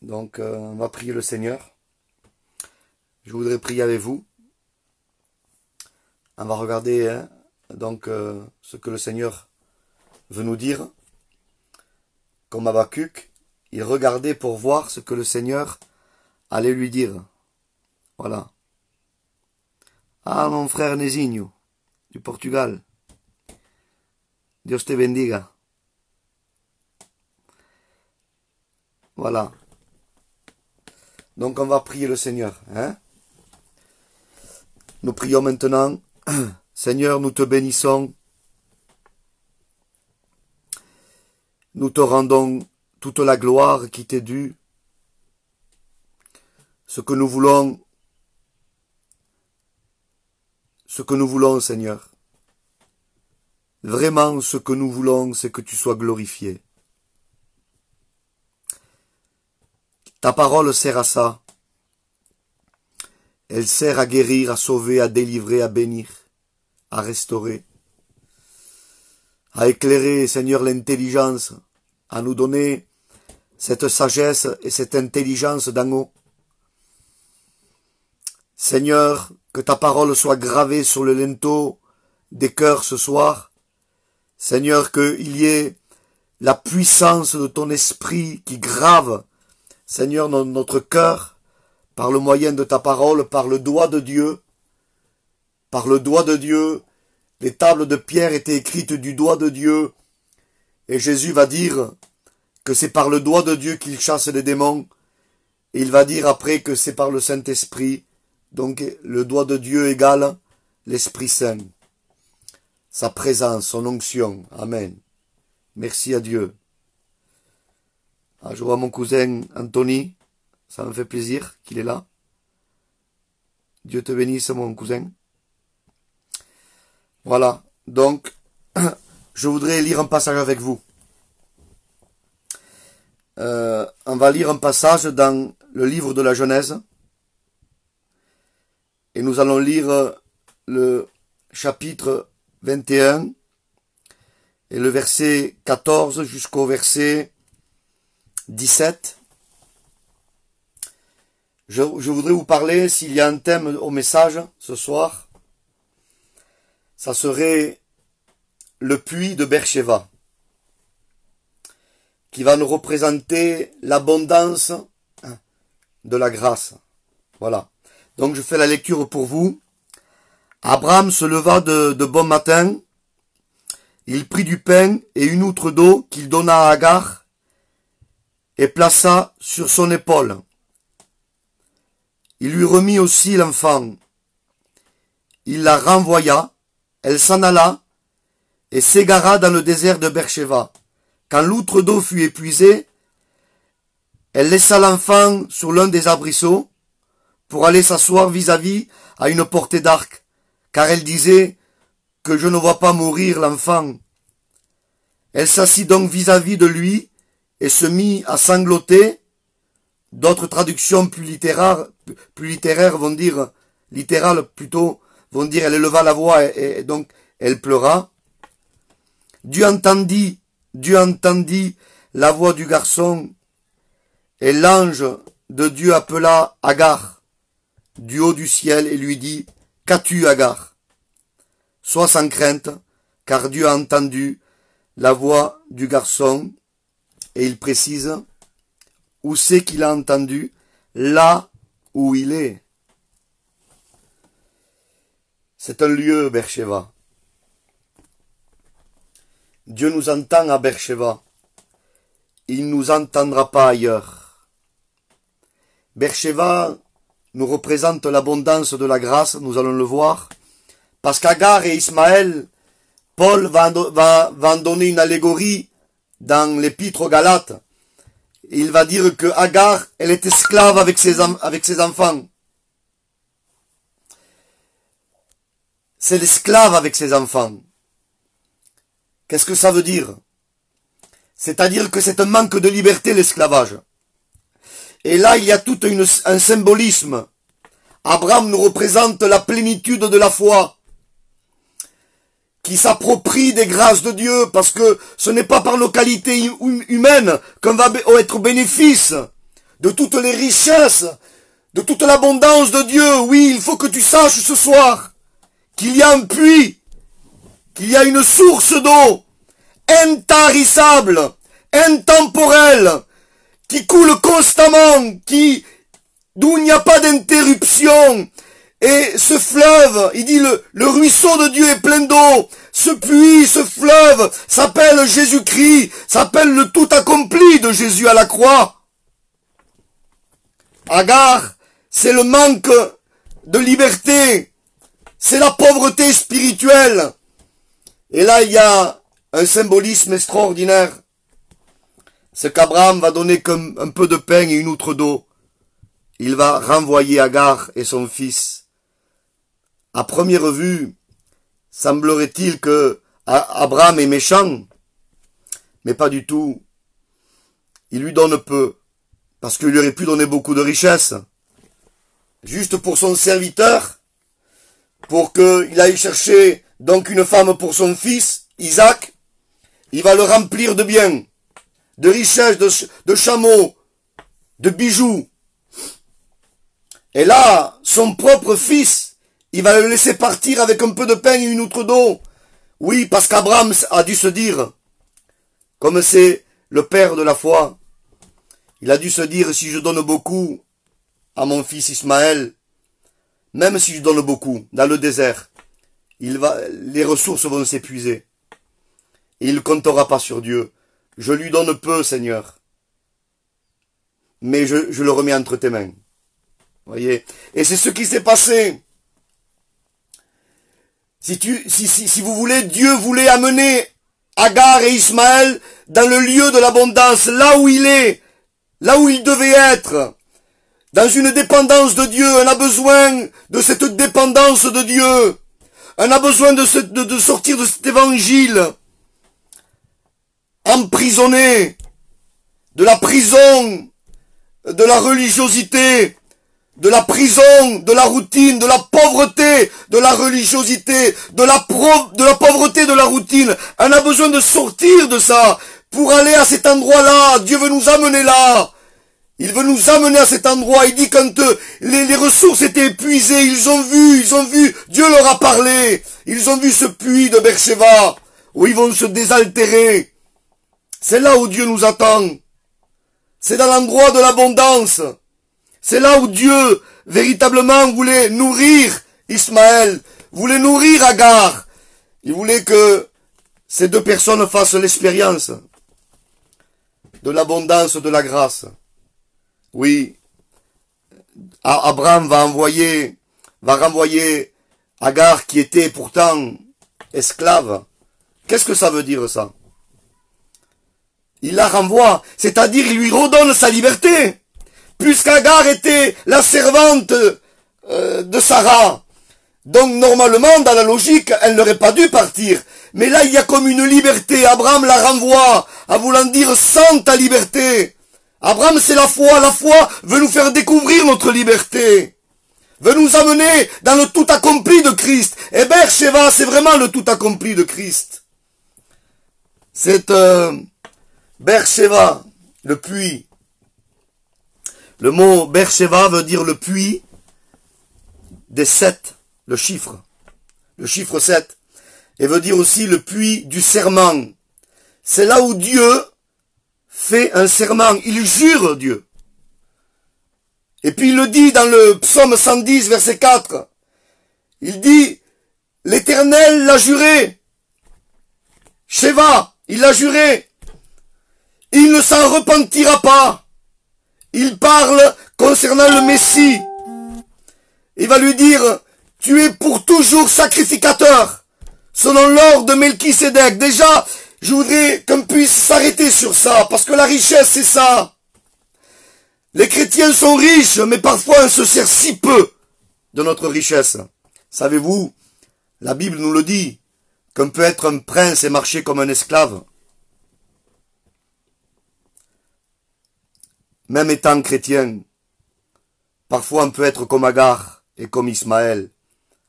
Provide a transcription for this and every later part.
Donc, on va prier le Seigneur. Je voudrais prier avec vous. On va regarder ce que le Seigneur veut nous dire. Comme Habakkuk, il regardait pour voir ce que le Seigneur allait lui dire. Voilà. Ah, mon frère Nezinho, du Portugal. Dios te bendiga. Voilà. Donc on va prier le Seigneur. Hein? Nous prions maintenant. Seigneur, nous te bénissons. Nous te rendons toute la gloire qui t'est due. Ce que nous voulons, Seigneur. Vraiment, ce que nous voulons, c'est que tu sois glorifié. Ta parole sert à ça. Elle sert à guérir, à sauver, à délivrer, à bénir, à restaurer, à éclairer, Seigneur, l'intelligence, à nous donner cette sagesse et cette intelligence d'en haut. Seigneur, que ta parole soit gravée sur le linteau des cœurs ce soir. Seigneur, qu'il y ait la puissance de ton esprit qui grave, Seigneur, dans notre cœur, par le moyen de ta parole, par le doigt de Dieu. Par le doigt de Dieu, les tables de pierre étaient écrites du doigt de Dieu. Et Jésus va dire que c'est par le doigt de Dieu qu'il chasse les démons. Et il va dire après que c'est par le Saint-Esprit. Donc le doigt de Dieu égale l'Esprit Saint. Sa présence, son onction. Amen. Merci à Dieu. Ah, je vois mon cousin Anthony. Ça me fait plaisir qu'il est là. Dieu te bénisse, mon cousin. Voilà. Donc, je voudrais lire un passage avec vous. On va lire un passage dans le livre de la Genèse. Et nous allons lire le chapitre 21 et le verset 14 jusqu'au verset 17. Je voudrais vous parler, s'il y a un thème au message ce soir, ça serait le puits de Beersheba, qui va nous représenter l'abondance de la grâce. Voilà. Donc je fais la lecture pour vous. Abraham se leva de bon matin, il prit du pain et une outre d'eau qu'il donna à Agar et plaça sur son épaule. Il lui remit aussi l'enfant. Il la renvoya, elle s'en alla et s'égara dans le désert de Beersheba. Quand l'outre d'eau fut épuisée, elle laissa l'enfant sur l'un des arbrisseaux pour aller s'asseoir vis-à-vis à une portée d'arc, car elle disait que je ne vois pas mourir l'enfant. Elle s'assit donc vis-à-vis de lui et se mit à sangloter. D'autres traductions plus littéraires vont dire, littérales plutôt, vont dire elle éleva la voix et donc elle pleura. Dieu entendit la voix du garçon et l'ange de Dieu appela Agar du haut du ciel et lui dit, qu'as-tu Agar? Sois sans crainte, car Dieu a entendu la voix du garçon et il précise, où c'est qu'il a entendu? Là où il est. C'est un lieu, Beersheba. Dieu nous entend à Beersheba. Il ne nous entendra pas ailleurs. Beersheba nous représente l'abondance de la grâce, nous allons le voir. Parce qu'Agar et Ismaël, Paul va en donner une allégorie dans l'épître aux Galates. Il va dire que Agar, elle est esclave avec ses enfants. C'est l'esclave avec ses enfants. Qu'est-ce que ça veut dire? C'est-à-dire que c'est un manque de liberté, l'esclavage. Et là, il y a tout un symbolisme. Abraham nous représente la plénitude de la foi, qui s'approprie des grâces de Dieu, parce que ce n'est pas par nos qualités humaines qu'on va être au bénéfice de toutes les richesses, de toute l'abondance de Dieu. Oui, il faut que tu saches ce soir qu'il y a un puits, qu'il y a une source d'eau intarissable, intemporelle, qui coule constamment, d'où il n'y a pas d'interruption. Et ce fleuve, il dit le ruisseau de Dieu est plein d'eau. Ce puits, ce fleuve s'appelle Jésus-Christ, s'appelle le tout accompli de Jésus à la croix. Agar, c'est le manque de liberté, c'est la pauvreté spirituelle. Et là, il y a un symbolisme extraordinaire. C'est qu'Abraham va donner comme un peu de pain et une outre d'eau. Il va renvoyer Agar et son fils. À première vue, semblerait-il que Abraham est méchant, mais pas du tout. Il lui donne peu, parce qu'il lui aurait pu donner beaucoup de richesses. Juste pour son serviteur, pour qu'il aille chercher donc une femme pour son fils, Isaac, il va le remplir de biens, de richesses, de chameaux, de bijoux. Et là, son propre fils, il va le laisser partir avec un peu de pain et une outre d'eau. Oui, parce qu'Abraham a dû se dire, comme c'est le père de la foi, il a dû se dire, si je donne beaucoup à mon fils Ismaël, même si je donne beaucoup dans le désert, les ressources vont s'épuiser. Et il ne comptera pas sur Dieu. Je lui donne peu, Seigneur. Mais je le remets entre tes mains. Voyez. Et c'est ce qui s'est passé. Si vous voulez, Dieu voulait amener Agar et Ismaël dans le lieu de l'abondance, là où il est, là où il devait être, dans une dépendance de Dieu. On a besoin de cette dépendance de Dieu. On a besoin de sortir de cet évangile emprisonné, de la prison, de la religiosité, de la prison, de la routine, de la pauvreté, de la religiosité, de la pauvreté, de la routine. On a besoin de sortir de ça pour aller à cet endroit-là. Dieu veut nous amener là. Il veut nous amener à cet endroit. Il dit quand les ressources étaient épuisées, ils ont vu, Dieu leur a parlé. Ils ont vu ce puits de Beersheba où ils vont se désaltérer. C'est là où Dieu nous attend. C'est dans l'endroit de l'abondance. C'est là où Dieu, véritablement, voulait nourrir Ismaël, voulait nourrir Agar. Il voulait que ces deux personnes fassent l'expérience de l'abondance de la grâce. Oui, Abraham va renvoyer Agar qui était pourtant esclave. Qu'est-ce que ça veut dire ça? Il la renvoie, c'est-à-dire il lui redonne sa liberté. Puisqu'Agar était la servante de Sarah. Donc normalement, dans la logique, elle n'aurait pas dû partir. Mais là, il y a comme une liberté. Abraham la renvoie, en voulant dire sans ta liberté. Abraham, c'est la foi. La foi veut nous faire découvrir notre liberté. Veut nous amener dans le tout accompli de Christ. Et Beersheba, c'est vraiment le tout accompli de Christ. C'est Beersheba, le puits. Le mot Beersheba veut dire le puits des 7, le chiffre 7, et veut dire aussi le puits du serment. C'est là où Dieu fait un serment, il jure Dieu. Et puis il le dit dans le psaume 110, verset 4, il dit, l'Éternel l'a juré, Sheva, il l'a juré, il ne s'en repentira pas. Il parle concernant le Messie. Il va lui dire, tu es pour toujours sacrificateur, selon l'ordre de Melchisédek. Déjà, je voudrais qu'on puisse s'arrêter sur ça, parce que la richesse, c'est ça. Les chrétiens sont riches, mais parfois on se sert si peu de notre richesse. Savez-vous, la Bible nous le dit, qu'on peut être un prince et marcher comme un esclave. Même étant chrétien, parfois on peut être comme Agar et comme Ismaël,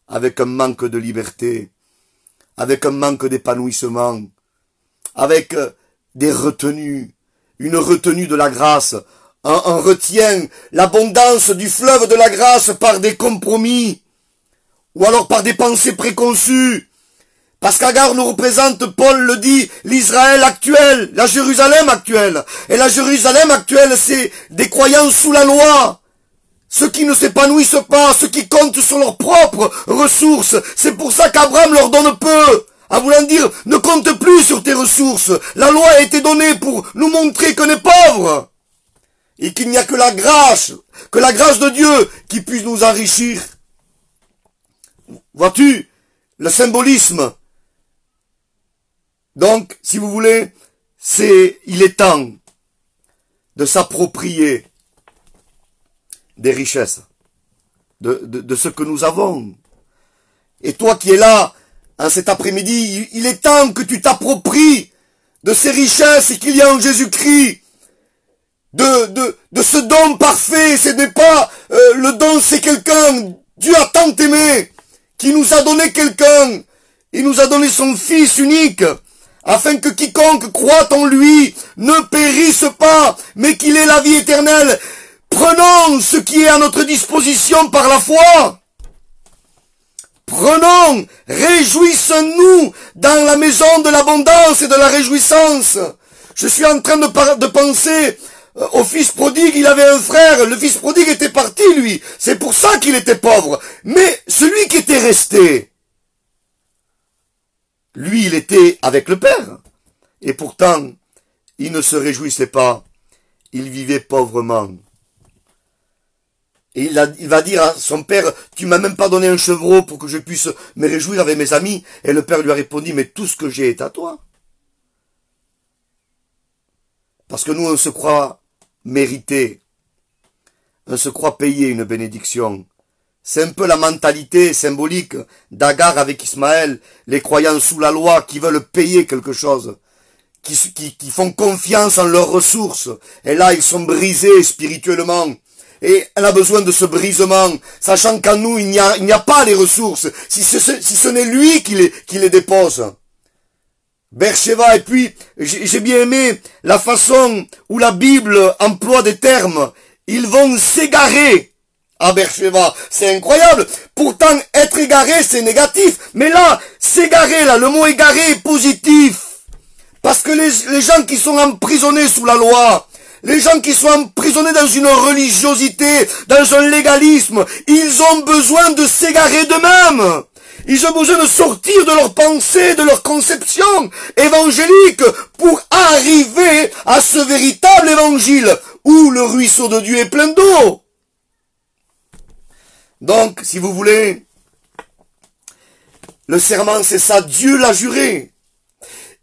avec un manque de liberté, avec un manque d'épanouissement, avec des retenues, une retenue de la grâce. on retient l'abondance du fleuve de la grâce par des compromis, ou alors par des pensées préconçues. Parce qu'Agar nous représente, Paul le dit, l'Israël actuel, la Jérusalem actuelle. Et la Jérusalem actuelle, c'est des croyants sous la loi. Ceux qui ne s'épanouissent pas, ceux qui comptent sur leurs propres ressources. C'est pour ça qu'Abraham leur donne peu. En voulant dire, ne compte plus sur tes ressources. La loi a été donnée pour nous montrer qu'on est pauvre. Et qu'il n'y a que la grâce de Dieu qui puisse nous enrichir. Vois-tu, le symbolisme. Donc, si vous voulez, il est temps de s'approprier des richesses, de ce que nous avons. Et toi qui es là, en cet après-midi, il est temps que tu t'appropries de ces richesses qu'il y a en Jésus-Christ, de ce don parfait. Ce n'est pas le don, c'est quelqu'un. Dieu a tant aimé, qui nous a donné quelqu'un. Il nous a donné son Fils unique, afin que quiconque croit en lui ne périsse pas, mais qu'il ait la vie éternelle. Prenons ce qui est à notre disposition par la foi. Prenons, réjouissons-nous dans la maison de l'abondance et de la réjouissance. Je suis en train de penser au fils prodigue. Il avait un frère, le fils prodigue était parti lui. C'est pour ça qu'il était pauvre. Mais celui qui était resté, lui, il était avec le Père. Et pourtant, il ne se réjouissait pas. Il vivait pauvrement. Et il va dire à son père, tu m'as même pas donné un chevreau pour que je puisse me réjouir avec mes amis. Et le père lui a répondu, mais tout ce que j'ai est à toi. Parce que nous, on se croit mérité. On se croit payer une bénédiction. C'est un peu la mentalité symbolique d'Agar avec Ismaël, les croyants sous la loi qui veulent payer quelque chose, qui font confiance en leurs ressources. Et là, ils sont brisés spirituellement. Et elle a besoin de ce brisement, sachant qu'en nous, il n'y a pas les ressources, si ce n'est lui qui les dépose. Beersheba, et puis, j'ai bien aimé la façon où la Bible emploie des termes. Ils vont s'égarer à Beersheba. C'est incroyable. Pourtant, être égaré, c'est négatif. Mais là, s'égarer, là, le mot égaré est positif. Parce que les gens qui sont emprisonnés sous la loi, les gens qui sont emprisonnés dans une religiosité, dans un légalisme, ils ont besoin de s'égarer d'eux-mêmes. Ils ont besoin de sortir de leurs pensées, de leur conception évangélique pour arriver à ce véritable évangile où le ruisseau de Dieu est plein d'eau. Donc, si vous voulez, le serment c'est ça, Dieu l'a juré.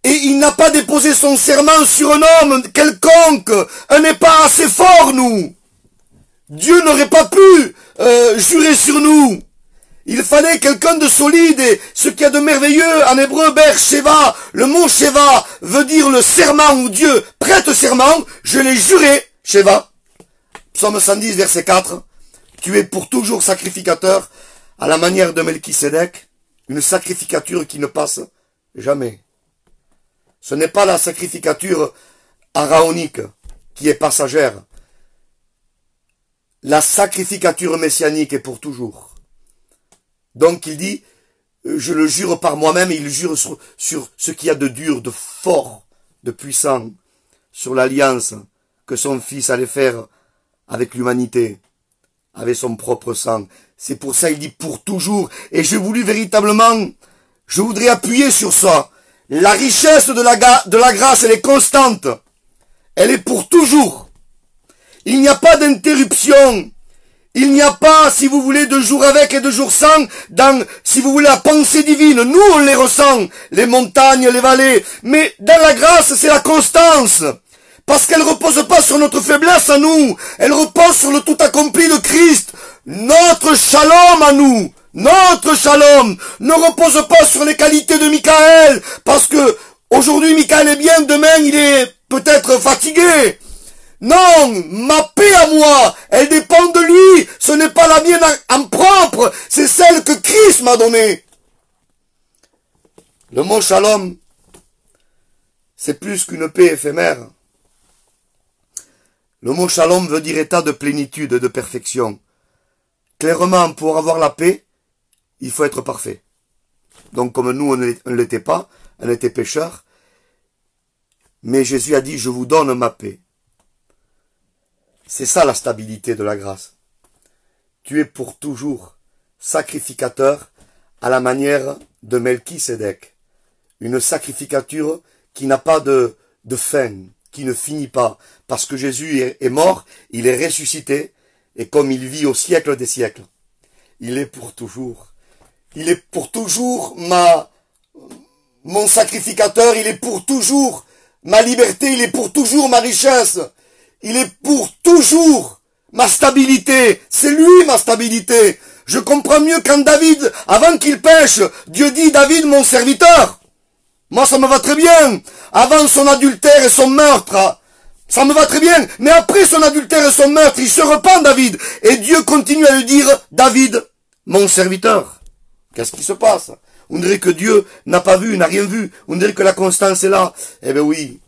Et il n'a pas déposé son serment sur un homme quelconque. On n'est pas assez fort, nous. Dieu n'aurait pas pu jurer sur nous. Il fallait quelqu'un de solide. Et ce qu'il y a de merveilleux en hébreu, Beersheba, le mot Sheva veut dire le serment où Dieu prête serment. Je l'ai juré, Sheva. Psaume 110, verset 4. Tu es pour toujours sacrificateur à la manière de Melchisédek. Une sacrificature qui ne passe jamais. Ce n'est pas la sacrificature araonique qui est passagère. La sacrificature messianique est pour toujours. Donc il dit, je le jure par moi-même, et il jure sur ce qu'il y a de dur, de fort, de puissant, sur l'alliance que son fils allait faire avec l'humanité, avec son propre sang. C'est pour ça qu'il dit pour toujours. Et j'ai voulu véritablement, je voudrais appuyer sur ça. La richesse de la grâce, elle est constante. Elle est pour toujours. Il n'y a pas d'interruption. Il n'y a pas, si vous voulez, de jour avec et de jour sans, dans, si vous voulez, la pensée divine. Nous, on les ressent, les montagnes, les vallées. Mais dans la grâce, c'est la constance. Parce qu'elle repose pas sur notre faiblesse à nous. Elle repose sur le tout accompli de Christ. Notre shalom à nous. Notre shalom ne repose pas sur les qualités de Michaël, parce que aujourd'hui Michaël est bien, demain il est peut-être fatigué. Non, ma paix à moi, elle dépend de lui, ce n'est pas la mienne en propre, c'est celle que Christ m'a donnée. Le mot shalom, c'est plus qu'une paix éphémère. Le mot shalom veut dire état de plénitude, de perfection. Clairement, pour avoir la paix, il faut être parfait. Donc comme nous, on ne l'était pas, on était pécheurs. Mais Jésus a dit, je vous donne ma paix. C'est ça la stabilité de la grâce. Tu es pour toujours sacrificateur à la manière de Melchisédek. Une sacrificature qui n'a pas de fin, qui ne finit pas. Parce que Jésus est mort, il est ressuscité, et comme il vit au siècle des siècles, il est pour toujours. Il est pour toujours mon sacrificateur, il est pour toujours ma liberté, il est pour toujours ma richesse, il est pour toujours ma stabilité, c'est lui ma stabilité. Je comprends mieux quand David, avant qu'il pêche, Dieu dit, David mon serviteur. Moi ça me va très bien, avant son adultère et son meurtre, ça me va très bien, mais après son adultère et son meurtre, il se repent David, et Dieu continue à lui dire, David, mon serviteur. Qu'est-ce qui se passe? On dirait que Dieu n'a pas vu, n'a rien vu, on dirait que la constance est là. Eh bien oui,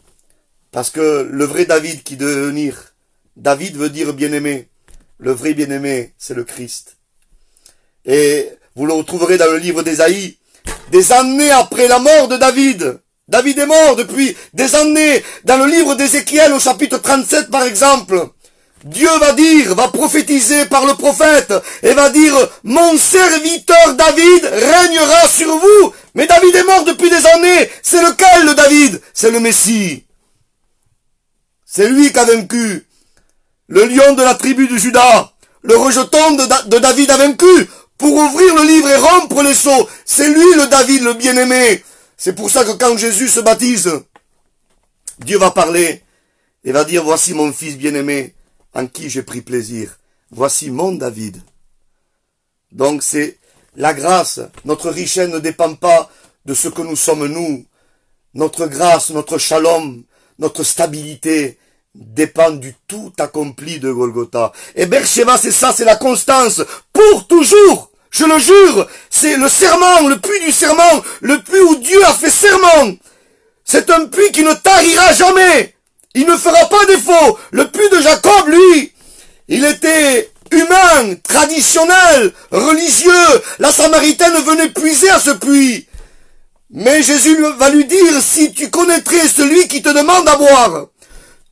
parce que le vrai David qui doit venir, David veut dire bien-aimé, le vrai bien-aimé, c'est le Christ. Et vous le retrouverez dans le livre d'Ésaïe, des années après la mort de David. David est mort depuis des années. Dans le livre d'Ézéchiel, au chapitre 37 par exemple, Dieu va dire, va prophétiser par le prophète, et va dire, mon serviteur David régnera sur vous. Mais David est mort depuis des années. C'est lequel le David? C'est le Messie. C'est lui qui a vaincu. Le lion de la tribu de Juda, le rejeton de David a vaincu. Pour ouvrir le livre et rompre les sceaux. C'est lui le David, le bien-aimé. C'est pour ça que quand Jésus se baptise, Dieu va parler et va dire, voici mon fils bien-aimé, en qui j'ai pris plaisir. Voici mon David. Donc c'est la grâce. Notre richesse ne dépend pas de ce que nous sommes nous. Notre grâce, notre shalom, notre stabilité dépend du tout accompli de Golgotha. Et Beersheba, c'est ça, c'est la constance. Pour toujours. Je le jure, c'est le serment, le puits du serment, le puits où Dieu a fait serment. C'est un puits qui ne tarira jamais. Il ne fera pas défaut. Le puits de Jacob, lui, il était humain, traditionnel, religieux. La Samaritaine venait puiser à ce puits. Mais Jésus va lui dire, si tu connaîtrais celui qui te demande à boire,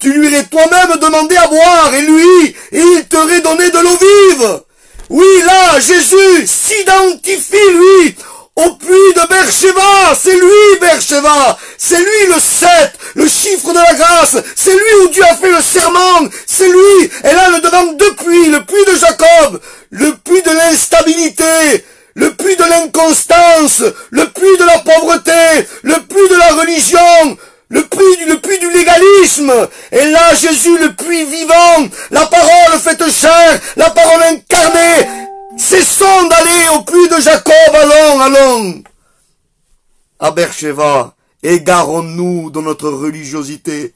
tu lui aurais toi-même demandé à boire, et lui, il t'aurait donné de l'eau vive. Oui, là, Jésus s'identifie, lui, au puits de Beersheba. C'est lui, Beersheba. C'est lui le 7, le chiffre de la grâce. C'est lui où Dieu a fait le serment. C'est lui. Et là, le devant deux puits, le puits de Jacob, le puits de l'instabilité, le puits de l'inconstance, le puits de la pauvreté, le puits de la religion, le puits du légalisme. Et là, Jésus, le puits vivant, la parole faite chair, la parole incarnée. Cessons d'aller au puits de Jacob, allons. À Beersheba, égarons-nous de notre religiosité,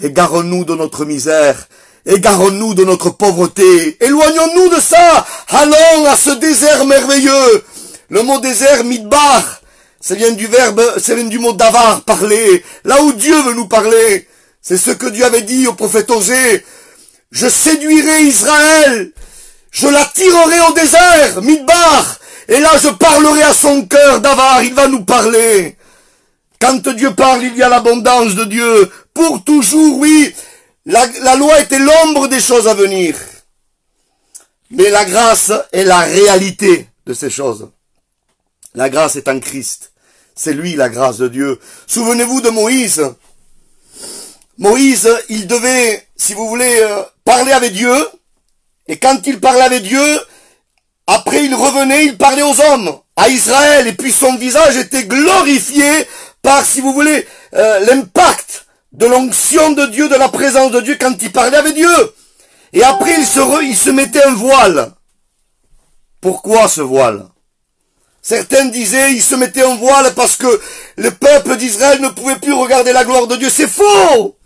égarons-nous de notre misère, égarons-nous de notre pauvreté, éloignons-nous de ça, allons à ce désert merveilleux. Le mot désert, midbar, ça vient du mot davar, parler. Là où Dieu veut nous parler. C'est ce que Dieu avait dit au prophète Osée. Je séduirai Israël. Je l'attirerai au désert, midbar. Et là, je parlerai à son cœur, davar. Il va nous parler. Quand Dieu parle, il y a l'abondance de Dieu. Pour toujours, oui. La loi était l'ombre des choses à venir. Mais la grâce est la réalité de ces choses. La grâce est en Christ. C'est lui la grâce de Dieu. Souvenez-vous de Moïse. Moïse, il devait, si vous voulez, parler avec Dieu. Et quand il parlait avec Dieu, après il revenait, il parlait aux hommes, à Israël. Et puis son visage était glorifié par, si vous voulez, l'impact de l'onction de Dieu, de la présence de Dieu quand il parlait avec Dieu. Et après il se mettait un voile. Pourquoi ce voile? Certains disaient, il se mettait en voile parce que le peuple d'Israël ne pouvait plus regarder la gloire de Dieu. C'est faux!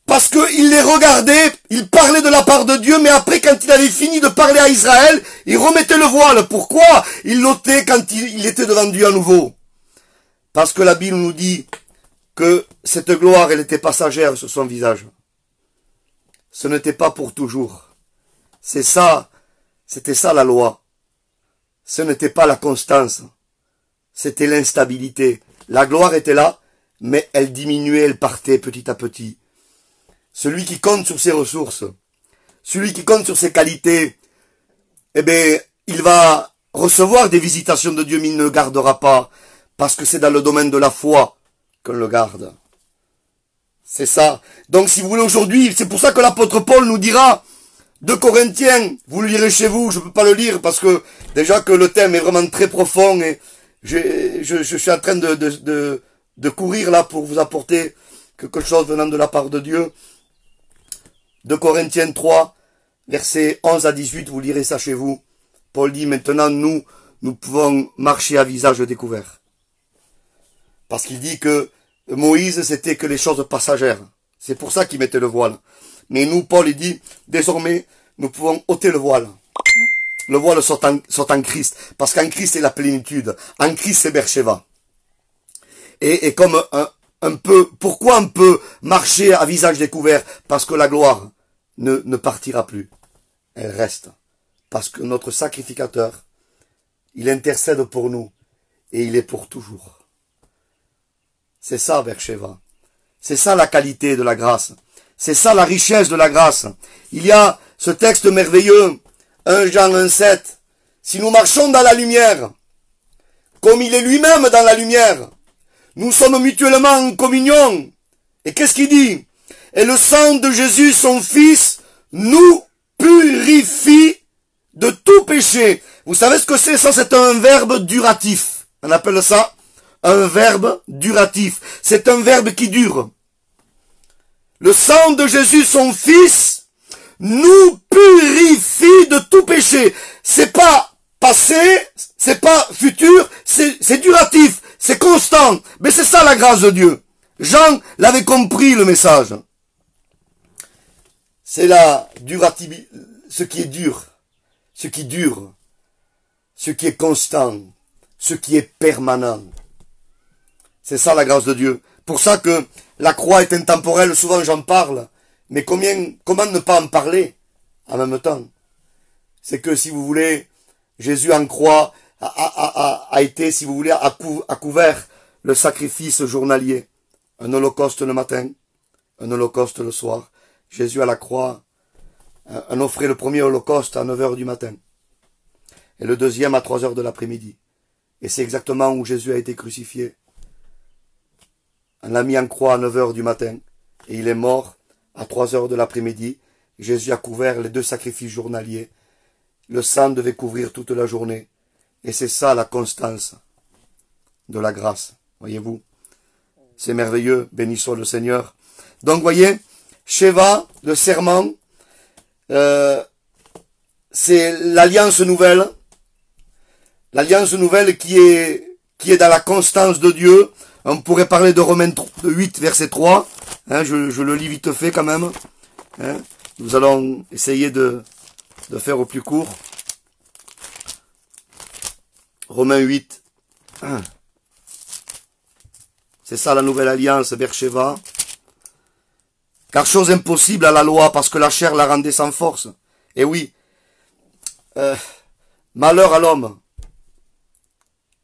Parce qu'il les regardait, il parlait de la part de Dieu, mais après, quand il avait fini de parler à Israël, il remettait le voile. Pourquoi? Il l'ôtait quand il était devant Dieu à nouveau. Parce que la Bible nous dit que cette gloire, elle était passagère sur son visage. ce n'était pas pour toujours. C'est ça, c'était ça la loi. Ce n'était pas la constance, c'était l'instabilité. La gloire était là, mais elle diminuait, elle partait petit à petit. Celui qui compte sur ses ressources, celui qui compte sur ses qualités, eh bien, il va recevoir des visitations de Dieu, mais il ne gardera pas, parce que c'est dans le domaine de la foi qu'on le garde. C'est ça. Donc si vous voulez aujourd'hui, c'est pour ça que l'apôtre Paul nous dira, 2 Corinthiens, vous le lirez chez vous, je ne peux pas le lire, parce que déjà que le thème est vraiment très profond, et je suis en train de courir là pour vous apporter quelque chose venant de la part de Dieu. 2 Corinthiens 3, versets 11 à 18, vous lirez ça chez vous. Paul dit, maintenant nous pouvons marcher à visage découvert. Parce qu'il dit que Moïse, c'était que les choses passagères. C'est pour ça qu'il mettait le voile. Mais nous, Paul, il dit, désormais, nous pouvons ôter le voile. Le voile sort en Christ. Parce qu'en Christ, c'est la plénitude. En Christ, c'est Bercheva. Et comme pourquoi on peut marcher à visage découvert? Parce que la gloire ne partira plus. Elle reste. Parce que notre sacrificateur, il intercède pour nous. Et il est pour toujours. C'est ça, Bercheva. C'est ça la qualité de la grâce. C'est ça la richesse de la grâce. Il y a ce texte merveilleux, 1 Jean 1,7. Si nous marchons dans la lumière, comme il est lui-même dans la lumière, nous sommes mutuellement en communion. Et qu'est-ce qu'il dit? Et le sang de Jésus, son Fils, nous purifie de tout péché. Vous savez ce que c'est? Ça, c'est un verbe duratif. On appelle ça un verbe duratif. C'est un verbe qui dure. Le sang de Jésus, son Fils, nous purifie de tout péché. C'est pas passé, c'est pas futur, c'est duratif, c'est constant. Mais c'est ça la grâce de Dieu. Jean l'avait compris, le message. C'est la durativité, ce qui est dur, ce qui dure, ce qui est constant, ce qui est permanent. C'est ça la grâce de Dieu. Pour ça que la croix est intemporelle, souvent j'en parle. Mais comment ne pas en parler en même temps? C'est que si vous voulez, Jésus en croix a été, si vous voulez, a couvert le sacrifice journalier. Un holocauste le matin, un holocauste le soir. Jésus à la croix, on offrait le premier holocauste à 9 h du matin. Et le deuxième à 3 h de l'après-midi. Et c'est exactement où Jésus a été crucifié. On l'a mis en croix à 9 h du matin. Et il est mort à 3 h de l'après-midi. Jésus a couvert les 2 sacrifices journaliers. Le sang devait couvrir toute la journée. Et c'est ça la constance de la grâce. Voyez-vous? C'est merveilleux. Béni soit le Seigneur. Donc, voyez, Sheva, le serment, c'est l'alliance nouvelle. L'alliance nouvelle qui est dans la constance de Dieu. On pourrait parler de Romains 8, verset 3. Hein, je le lis vite fait quand même. Hein, nous allons essayer de faire au plus court. Romains 8. C'est ça la nouvelle alliance, Bercheva. Car chose impossible à la loi, parce que la chair la rendait sans force. Et oui, malheur à l'homme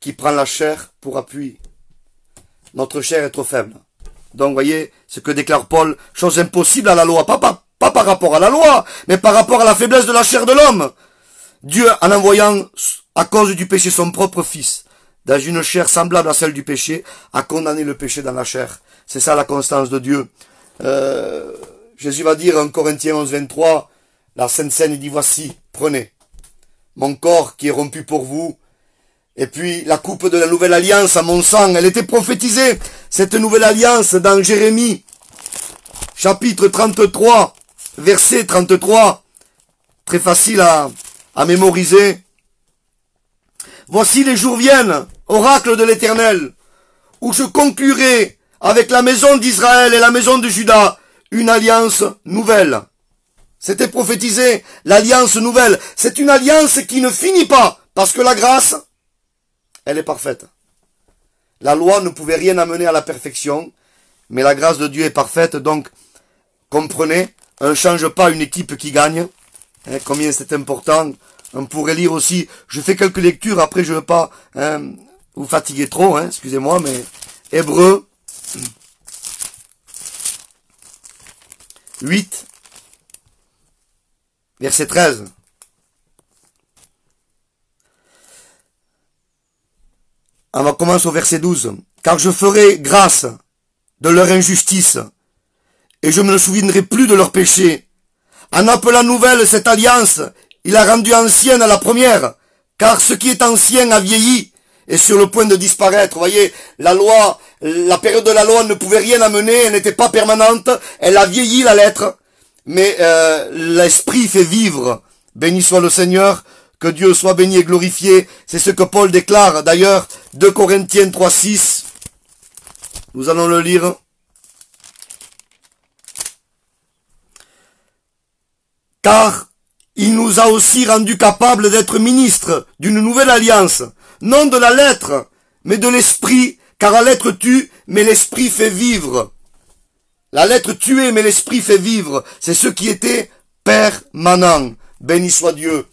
qui prend la chair pour appui. Notre chair est trop faible. Donc, voyez, ce que déclare Paul, chose impossible à la loi. Pas par rapport à la loi, mais par rapport à la faiblesse de la chair de l'homme. Dieu, en envoyant, à cause du péché, son propre Fils, dans une chair semblable à celle du péché, a condamné le péché dans la chair. C'est ça la constance de Dieu. Jésus va dire en Corinthiens 11, 23, la Sainte Seine, il dit, voici, prenez mon corps qui est rompu pour vous. Et puis, la coupe de la nouvelle alliance à mon sang, elle était prophétisée, cette nouvelle alliance, dans Jérémie, chapitre 33, verset 33, très facile à mémoriser. Voici les jours viennent, oracle de l'Éternel, où je conclurai avec la maison d'Israël et la maison de Juda une alliance nouvelle. C'était prophétisé, l'alliance nouvelle. C'est une alliance qui ne finit pas, parce que la grâce, elle est parfaite. La loi ne pouvait rien amener à la perfection, mais la grâce de Dieu est parfaite, donc comprenez, on ne change pas une équipe qui gagne. Hein, combien c'est important. On pourrait lire aussi, je fais quelques lectures, après je ne veux pas vous fatiguer trop, hein, excusez-moi, mais Hébreux 8, verset 13. On va commencer au verset 12. Car je ferai grâce de leur injustice, et je me ne souviendrai plus de leurs péchés. En appelant nouvelle cette alliance, il a rendu ancienne la première, car ce qui est ancien a vieilli, et sur le point de disparaître. Vous voyez, la loi, la période de la loi ne pouvait rien amener, elle n'était pas permanente, elle a vieilli la lettre, mais l'esprit fait vivre. Béni soit le Seigneur, que Dieu soit béni et glorifié. C'est ce que Paul déclare d'ailleurs, 2 Corinthiens 3, 6. Nous allons le lire. Car il nous a aussi rendus capables d'être ministres d'une nouvelle alliance, non de la lettre, mais de l'esprit, car la lettre tue, mais l'esprit fait vivre. La lettre tuait, mais l'esprit fait vivre. C'est ce qui était permanent. Béni soit Dieu.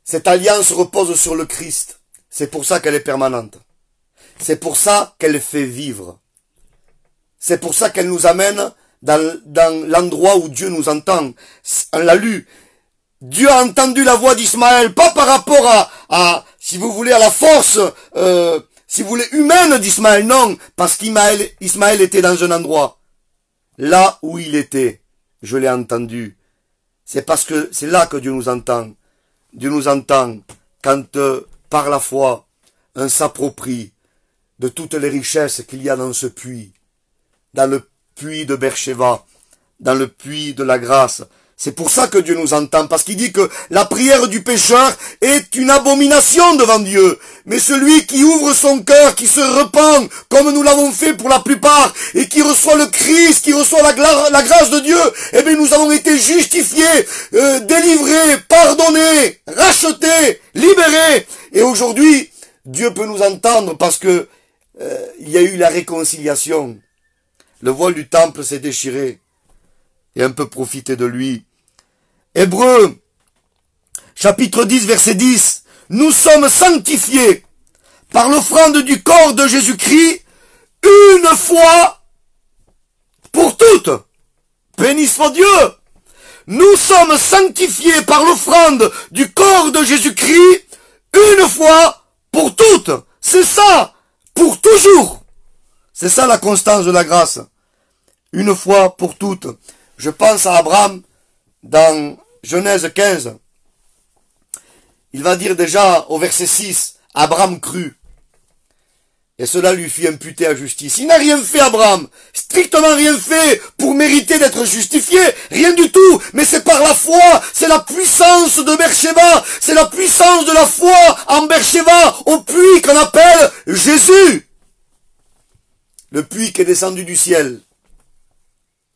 Cette alliance repose sur le Christ. C'est pour ça qu'elle est permanente. C'est pour ça qu'elle fait vivre. C'est pour ça qu'elle nous amène dans l'endroit où Dieu nous entend. On l'a lu. Dieu a entendu la voix d'Ismaël, pas par rapport à, si vous voulez, à la force, si vous voulez, humaine d'Ismaël, non, parce qu'Ismaël était dans un endroit. Là où il était, je l'ai entendu. C'est parce que c'est là que Dieu nous entend. Dieu nous entend quand, par la foi, on s'approprie de toutes les richesses qu'il y a dans ce puits, dans le puits de Beersheba, dans le puits de la grâce. C'est pour ça que Dieu nous entend, parce qu'il dit que la prière du pécheur est une abomination devant Dieu. Mais celui qui ouvre son cœur, qui se repent, comme nous l'avons fait pour la plupart, et qui reçoit le Christ, qui reçoit la grâce de Dieu, eh bien nous avons été justifiés, délivrés, pardonnés, rachetés, libérés. Et aujourd'hui, Dieu peut nous entendre parce que il y a eu la réconciliation. Le voile du temple s'est déchiré. Et on peut profiter de lui. Hébreux, chapitre 10, verset 10. Nous sommes sanctifiés par l'offrande du corps de Jésus-Christ une fois pour toutes. Béni soit Dieu. Nous sommes sanctifiés par l'offrande du corps de Jésus-Christ une fois pour toutes. C'est ça, pour toujours. C'est ça la constance de la grâce. Une fois pour toutes. Je pense à Abraham dans Genèse 15. Il va dire déjà au verset 6, Abraham crut. Et cela lui fit imputer à justice. Il n'a rien fait, Abraham. Strictement rien fait pour mériter d'être justifié. Rien du tout. Mais c'est par la foi. C'est la puissance de Beersheba. C'est la puissance de la foi en Beersheba, au puits qu'on appelle Jésus. Le puits qui est descendu du ciel.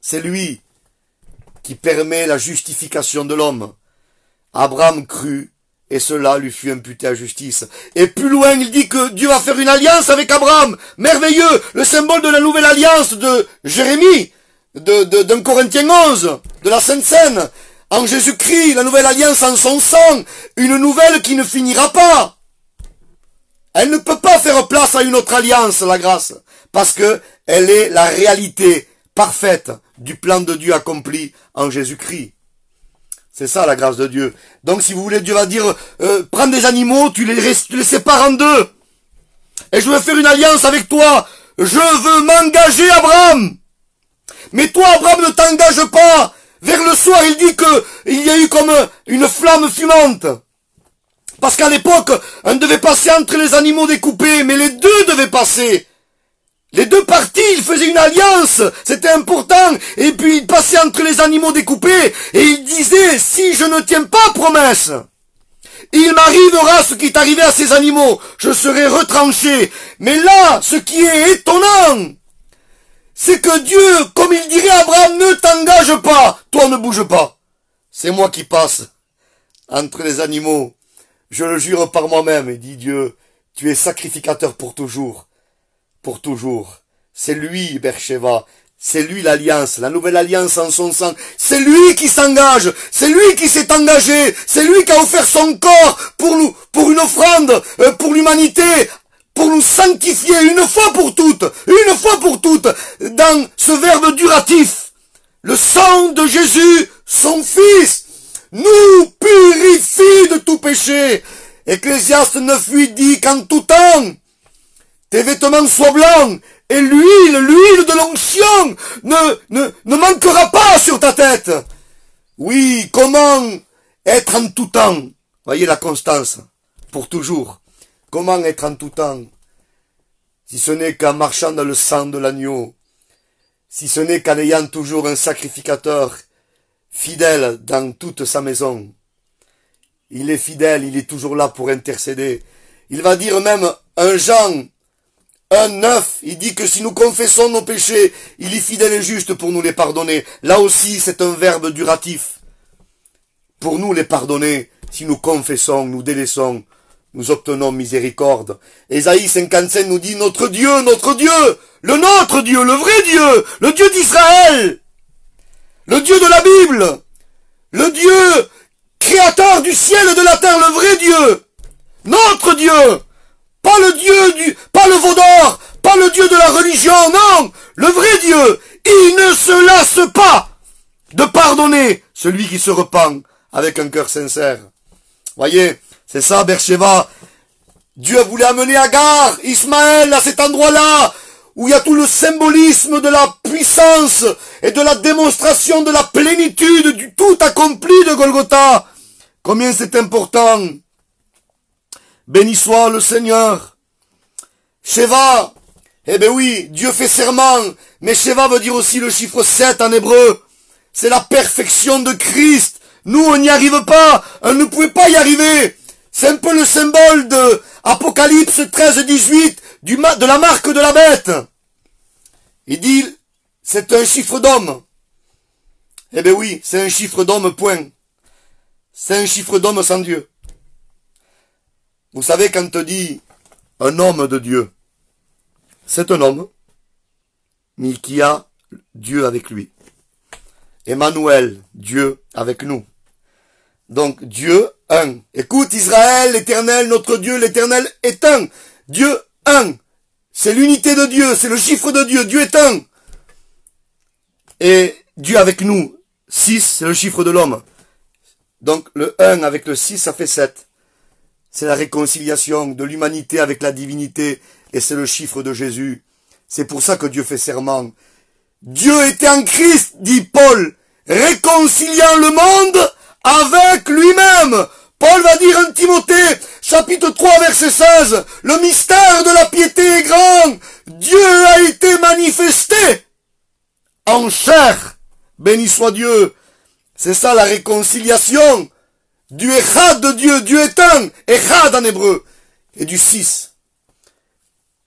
C'est lui qui permet la justification de l'homme. Abraham crut, et cela lui fut imputé à justice. Et plus loin, il dit que Dieu va faire une alliance avec Abraham. Merveilleux, le symbole de la nouvelle alliance de Jérémie, d'un Corinthiens 11, de la Sainte Seine. En Jésus-Christ, la nouvelle alliance en son sang, une nouvelle qui ne finira pas. Elle ne peut pas faire place à une autre alliance, la grâce, parce que elle est la réalité parfaite du plan de Dieu accompli en Jésus-Christ. C'est ça la grâce de Dieu. Donc si vous voulez, Dieu va dire, prends des animaux, tu les sépares en deux. Et je veux faire une alliance avec toi. Je veux m'engager, Abraham. Mais toi, Abraham, ne t'engage pas. Vers le soir, il dit que il y a eu comme une flamme fumante. Parce qu'à l'époque, on devait passer entre les animaux découpés, mais les deux devaient passer. Les deux parties, ils faisaient une alliance, c'était important, et puis ils passaient entre les animaux découpés, et ils disaient, si je ne tiens pas promesse, il m'arrivera ce qui est arrivé à ces animaux, je serai retranché. Mais là, ce qui est étonnant, c'est que Dieu, comme il dirait à Abraham, ne t'engage pas, toi ne bouge pas. C'est moi qui passe entre les animaux, je le jure par moi-même, et dit Dieu, tu es sacrificateur pour toujours. Pour toujours. C'est lui, Beersheba, C'est lui l'alliance, la nouvelle alliance en son sang. C'est lui qui s'engage, c'est lui qui s'est engagé, c'est lui qui a offert son corps pour nous, pour une offrande, pour l'humanité, pour nous sanctifier une fois pour toutes, dans ce verbe duratif. Le sang de Jésus, son Fils, nous purifie de tout péché. Ecclésiaste 9.8 dit qu'en tout temps, tes vêtements soient blancs, et l'huile de l'onction ne manquera pas sur ta tête. Oui, comment être en tout temps? Voyez la constance, pour toujours. Comment être en tout temps? Si ce n'est qu'en marchant dans le sang de l'agneau, si ce n'est qu'en ayant toujours un sacrificateur fidèle dans toute sa maison. Il est fidèle, il est toujours là pour intercéder. Il va dire même, un Jean 1,9, il dit que si nous confessons nos péchés, il est fidèle et juste pour nous les pardonner. Là aussi, c'est un verbe duratif. Pour nous les pardonner, si nous confessons, nous délaissons, nous obtenons miséricorde. Ésaïe 55 nous dit, notre Dieu, le nôtre Dieu, le vrai Dieu, le Dieu d'Israël, le Dieu de la Bible, le Dieu créateur du ciel et de la terre, le vrai Dieu, notre Dieu, pas pas le veau d'or, pas le Dieu de la religion, non, le vrai Dieu, il ne se lasse pas de pardonner celui qui se repent avec un cœur sincère. Voyez, c'est ça, Beersheba. Dieu voulait amener Agar, Ismaël, à cet endroit-là, où il y a tout le symbolisme de la puissance et de la démonstration de la plénitude du tout accompli de Golgotha. Combien c'est important. Béni soit le Seigneur. Sheva, eh ben oui, Dieu fait serment, mais Sheva veut dire aussi le chiffre 7 en hébreu. C'est la perfection de Christ. Nous, on n'y arrive pas, on ne pouvait pas y arriver. C'est un peu le symbole de Apocalypse 13-18, de la marque de la bête. Il dit, c'est un chiffre d'homme. Eh ben oui, c'est un chiffre d'homme, point. C'est un chiffre d'homme sans Dieu. Vous savez, quand on dit un homme de Dieu, c'est un homme, mais qui a Dieu avec lui. Emmanuel, Dieu avec nous. Donc, Dieu, un. Écoute, Israël, l'Éternel, notre Dieu, l'Éternel est un. Dieu, un. C'est l'unité de Dieu, c'est le chiffre de Dieu. Dieu est un. Et Dieu avec nous, 6, c'est le chiffre de l'homme. Donc, le 1 avec le 6, ça fait 7. C'est la réconciliation de l'humanité avec la divinité. Et c'est le chiffre de Jésus. C'est pour ça que Dieu fait serment. Dieu était en Christ, dit Paul, réconciliant le monde avec lui-même. Paul va dire en Timothée, chapitre 3, verset 16, le mystère de la piété est grand. Dieu a été manifesté en chair. Béni soit Dieu. C'est ça la réconciliation du Echad de Dieu. Dieu est un, Echad en hébreu. Et du 6.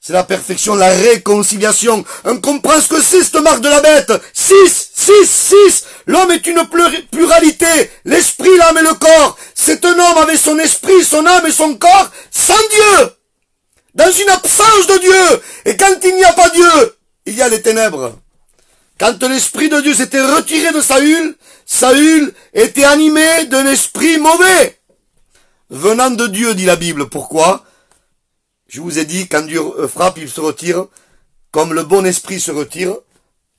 C'est la perfection, la réconciliation. On comprend ce que c'est cette marque de la bête. 6. L'homme est une pluralité. L'esprit, l'âme et le corps. C'est un homme avec son esprit, son âme et son corps sans Dieu. Dans une absence de Dieu. Et quand il n'y a pas Dieu, il y a les ténèbres. Quand l'esprit de Dieu s'était retiré de Saül, Saül était animé d'un esprit mauvais. Venant de Dieu, dit la Bible. Pourquoi? Je vous ai dit, quand Dieu frappe, il se retire. Comme le bon esprit se retire,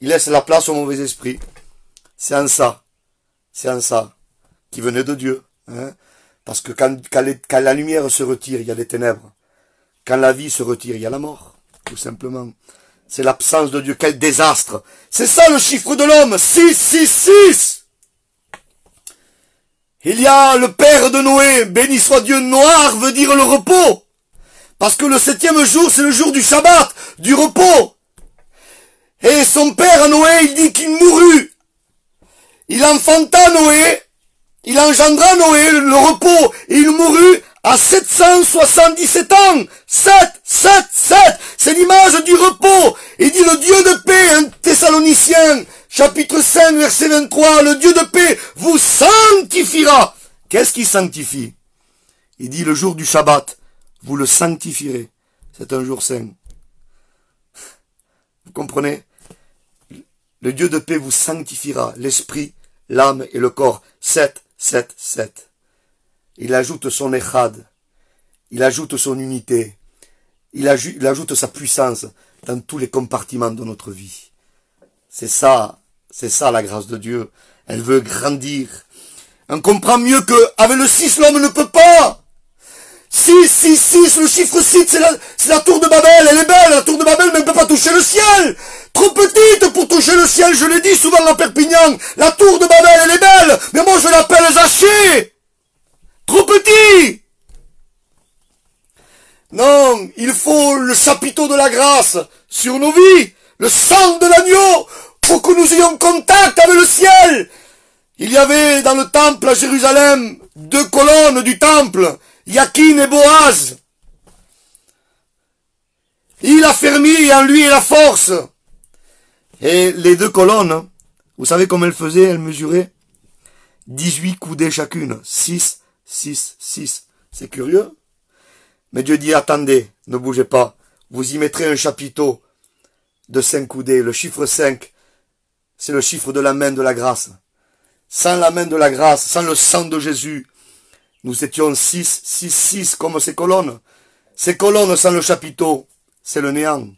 il laisse la place au mauvais esprit. C'est en ça. Qui venait de Dieu. Hein? Parce que quand la lumière se retire, il y a les ténèbres. Quand la vie se retire, il y a la mort. Tout simplement. C'est l'absence de Dieu. Quel désastre. C'est ça le chiffre de l'homme. 6. Il y a le père de Noé. Béni soit Dieu. Noir veut dire le repos. Parce que le 7e jour, c'est le jour du Shabbat, du repos. Et son père, Noé, il dit qu'il mourut. Il enfanta Noé, il engendra Noé, le repos, et il mourut à 777 ans. 7. C'est l'image du repos. Il dit le Dieu de paix, un Thessaloniciens, chapitre 5, verset 23, le Dieu de paix vous sanctifiera. Qu'est-ce qui sanctifie? Il dit le jour du Shabbat. Vous le sanctifierez. C'est un jour saint. Vous comprenez? Le Dieu de paix vous sanctifiera l'esprit, l'âme et le corps. 7, 7, 7. Il ajoute son Echad. Il ajoute son unité. Il ajoute sa puissance dans tous les compartiments de notre vie. C'est ça la grâce de Dieu. Elle veut grandir. On comprend mieux qu'avec le 6, l'homme ne peut pas. 6, 6, 6, le chiffre 6, c'est la tour de Babel. Elle est belle, la tour de Babel, mais elle ne peut pas toucher le ciel. Trop petite pour toucher le ciel, je l'ai dit souvent à Perpignan. La tour de Babel, elle est belle, mais moi je l'appelle Zaché. Trop petit. Non, il faut le chapiteau de la grâce sur nos vies, le sang de l'agneau, pour que nous ayons contact avec le ciel. Il y avait dans le temple à Jérusalem 2 colonnes du temple, Yakin et Boaz. Il a fermi en lui la force. Et les 2 colonnes, vous savez comment elles faisaient? Elles mesuraient 18 coudées chacune. 6, 6, 6. C'est curieux. Mais Dieu dit, attendez, ne bougez pas. Vous y mettrez un chapiteau de 5 coudées. Le chiffre 5, c'est le chiffre de la main de la grâce. Sans la main de la grâce, sans le sang de Jésus, nous étions 6, 6, 6 comme ces colonnes. Ces colonnes sans le chapiteau, c'est le néant.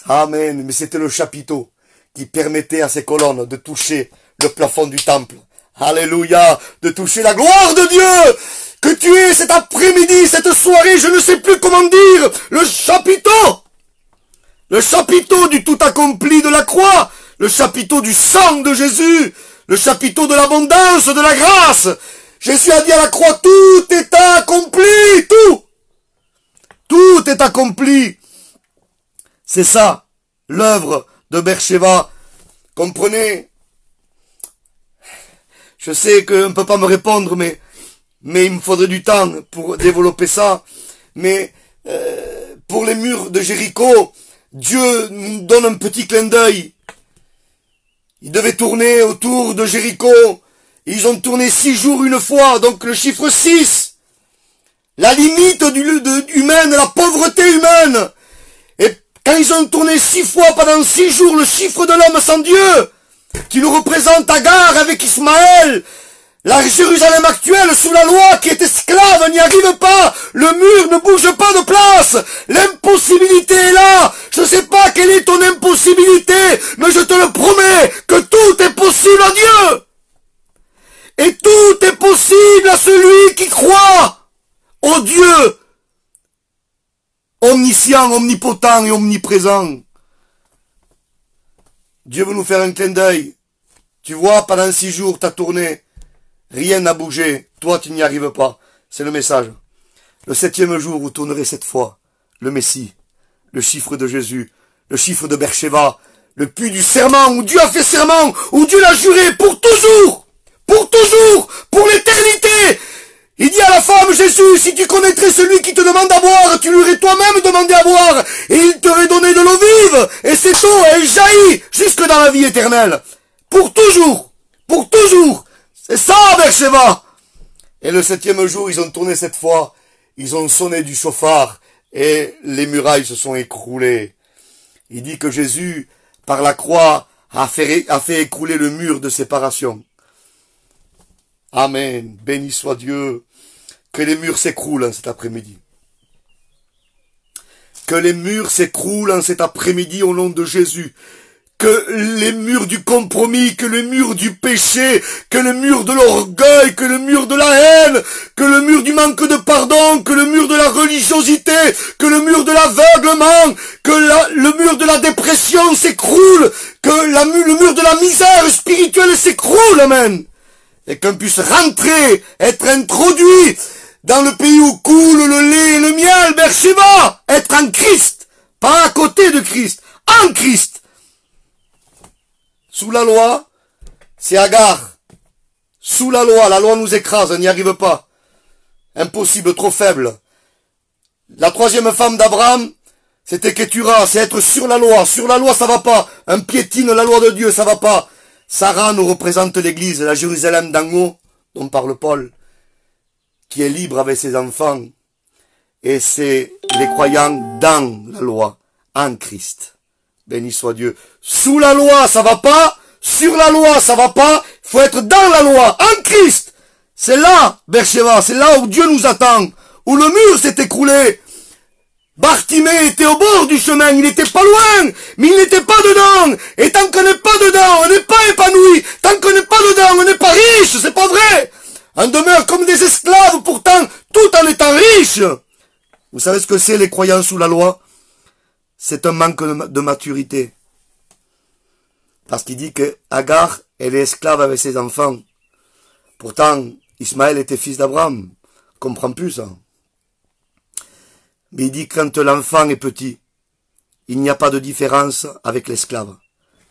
Amen. Mais c'était le chapiteau qui permettait à ces colonnes de toucher le plafond du temple. Alléluia. De toucher la gloire de Dieu. Que tu es cet après-midi, cette soirée, je ne sais plus comment dire, le chapiteau. Le chapiteau du tout accompli de la croix. Le chapiteau du sang de Jésus. Le chapiteau de l'abondance, de la grâce. Jésus a dit à la croix, tout est accompli, tout. Tout est accompli. C'est ça, l'œuvre de Beersheba. Comprenez? Je sais qu'on ne peut pas me répondre, mais il me faudrait du temps pour développer ça. Mais pour les murs de Jéricho, Dieu nous donne un petit clin d'œil. Ils devaient tourner autour de Jéricho. Ils ont tourné 6 jours une fois, donc le chiffre 6. La limite humaine, la pauvreté humaine. Et quand ils ont tourné 6 fois pendant 6 jours, le chiffre de l'homme sans Dieu, qui nous représente Agar avec Ismaël, la Jérusalem actuelle sous la loi qui est esclave n'y arrive pas. Le mur ne bouge pas de place. L'impossibilité est là. Je ne sais pas quelle est ton impossibilité, mais je te le promets que tout est possible à Dieu. Et tout est possible à celui qui croit au Dieu omniscient, omnipotent et omniprésent. Dieu veut nous faire un clin d'œil. Tu vois, pendant 6 jours, tu as tourné. Rien n'a bougé. Toi, tu n'y arrives pas. C'est le message. Le 7e jour, vous tournerez 7 fois. Le Messie. Le chiffre de Jésus. Le chiffre de Beersheba. Le puits du serment, où Dieu a fait serment, où Dieu l'a juré pour toujours. Pour toujours. Pour l'éternité. Il dit à la femme, Jésus, si tu connaîtrais celui qui te demande à boire, tu lui aurais toi-même demandé à boire, et il t'aurait donné de l'eau vive, et cette eau, elle jaillit jusque dans la vie éternelle. Pour toujours. Pour toujours. C'est ça, Beersheba. Et le 7e jour, ils ont tourné 7 fois, ils ont sonné du chauffard, et les murailles se sont écroulées. Il dit que Jésus, par la croix, a fait écrouler le mur de séparation. Amen. Béni soit Dieu. Que les murs s'écroulent en cet après-midi. Que les murs s'écroulent en cet après-midi au nom de Jésus. Que les murs du compromis, que le mur du péché, que le mur de l'orgueil, que le mur de la haine, que le mur du manque de pardon, que le mur de la religiosité, que le mur de l'aveuglement, que le mur de la dépression s'écroule, que le mur de la misère spirituelle s'écroule, amen. Et qu'on puisse rentrer, être introduit dans le pays où coule le lait et le miel, Beersheba, être en Christ, pas à côté de Christ, en Christ. Sous la loi, c'est Agar. Sous la loi nous écrase, on n'y arrive pas. Impossible, trop faible. La 3e femme d'Abraham, c'était Ketura, c'est être sur la loi. Sur la loi, ça va pas. Un piétine la loi de Dieu, ça va pas. Sarah nous représente l'église, la Jérusalem d'en haut, dont parle Paul, qui est libre avec ses enfants. Et c'est les croyants dans la loi, en Christ. Béni soit Dieu. Sous la loi, ça va pas. Sur la loi, ça va pas. Il faut être dans la loi, en Christ. C'est là, Beersheba, c'est là où Dieu nous attend. Où le mur s'est écroulé. Bartimée était au bord du chemin, il n'était pas loin, mais il n'était pas dedans. Et tant qu'on n'est pas dedans, on n'est pas épanoui. Tant qu'on n'est pas dedans, on n'est pas riche, c'est pas vrai. On demeure comme des esclaves, pourtant, tout en étant riches. Vous savez ce que c'est les croyants sous la loi? C'est un manque de maturité. Parce qu'il dit que Agar, elle est esclave avec ses enfants. Pourtant, Ismaël était fils d'Abraham. On comprend plus ça. Mais il dit que quand l'enfant est petit, il n'y a pas de différence avec l'esclave.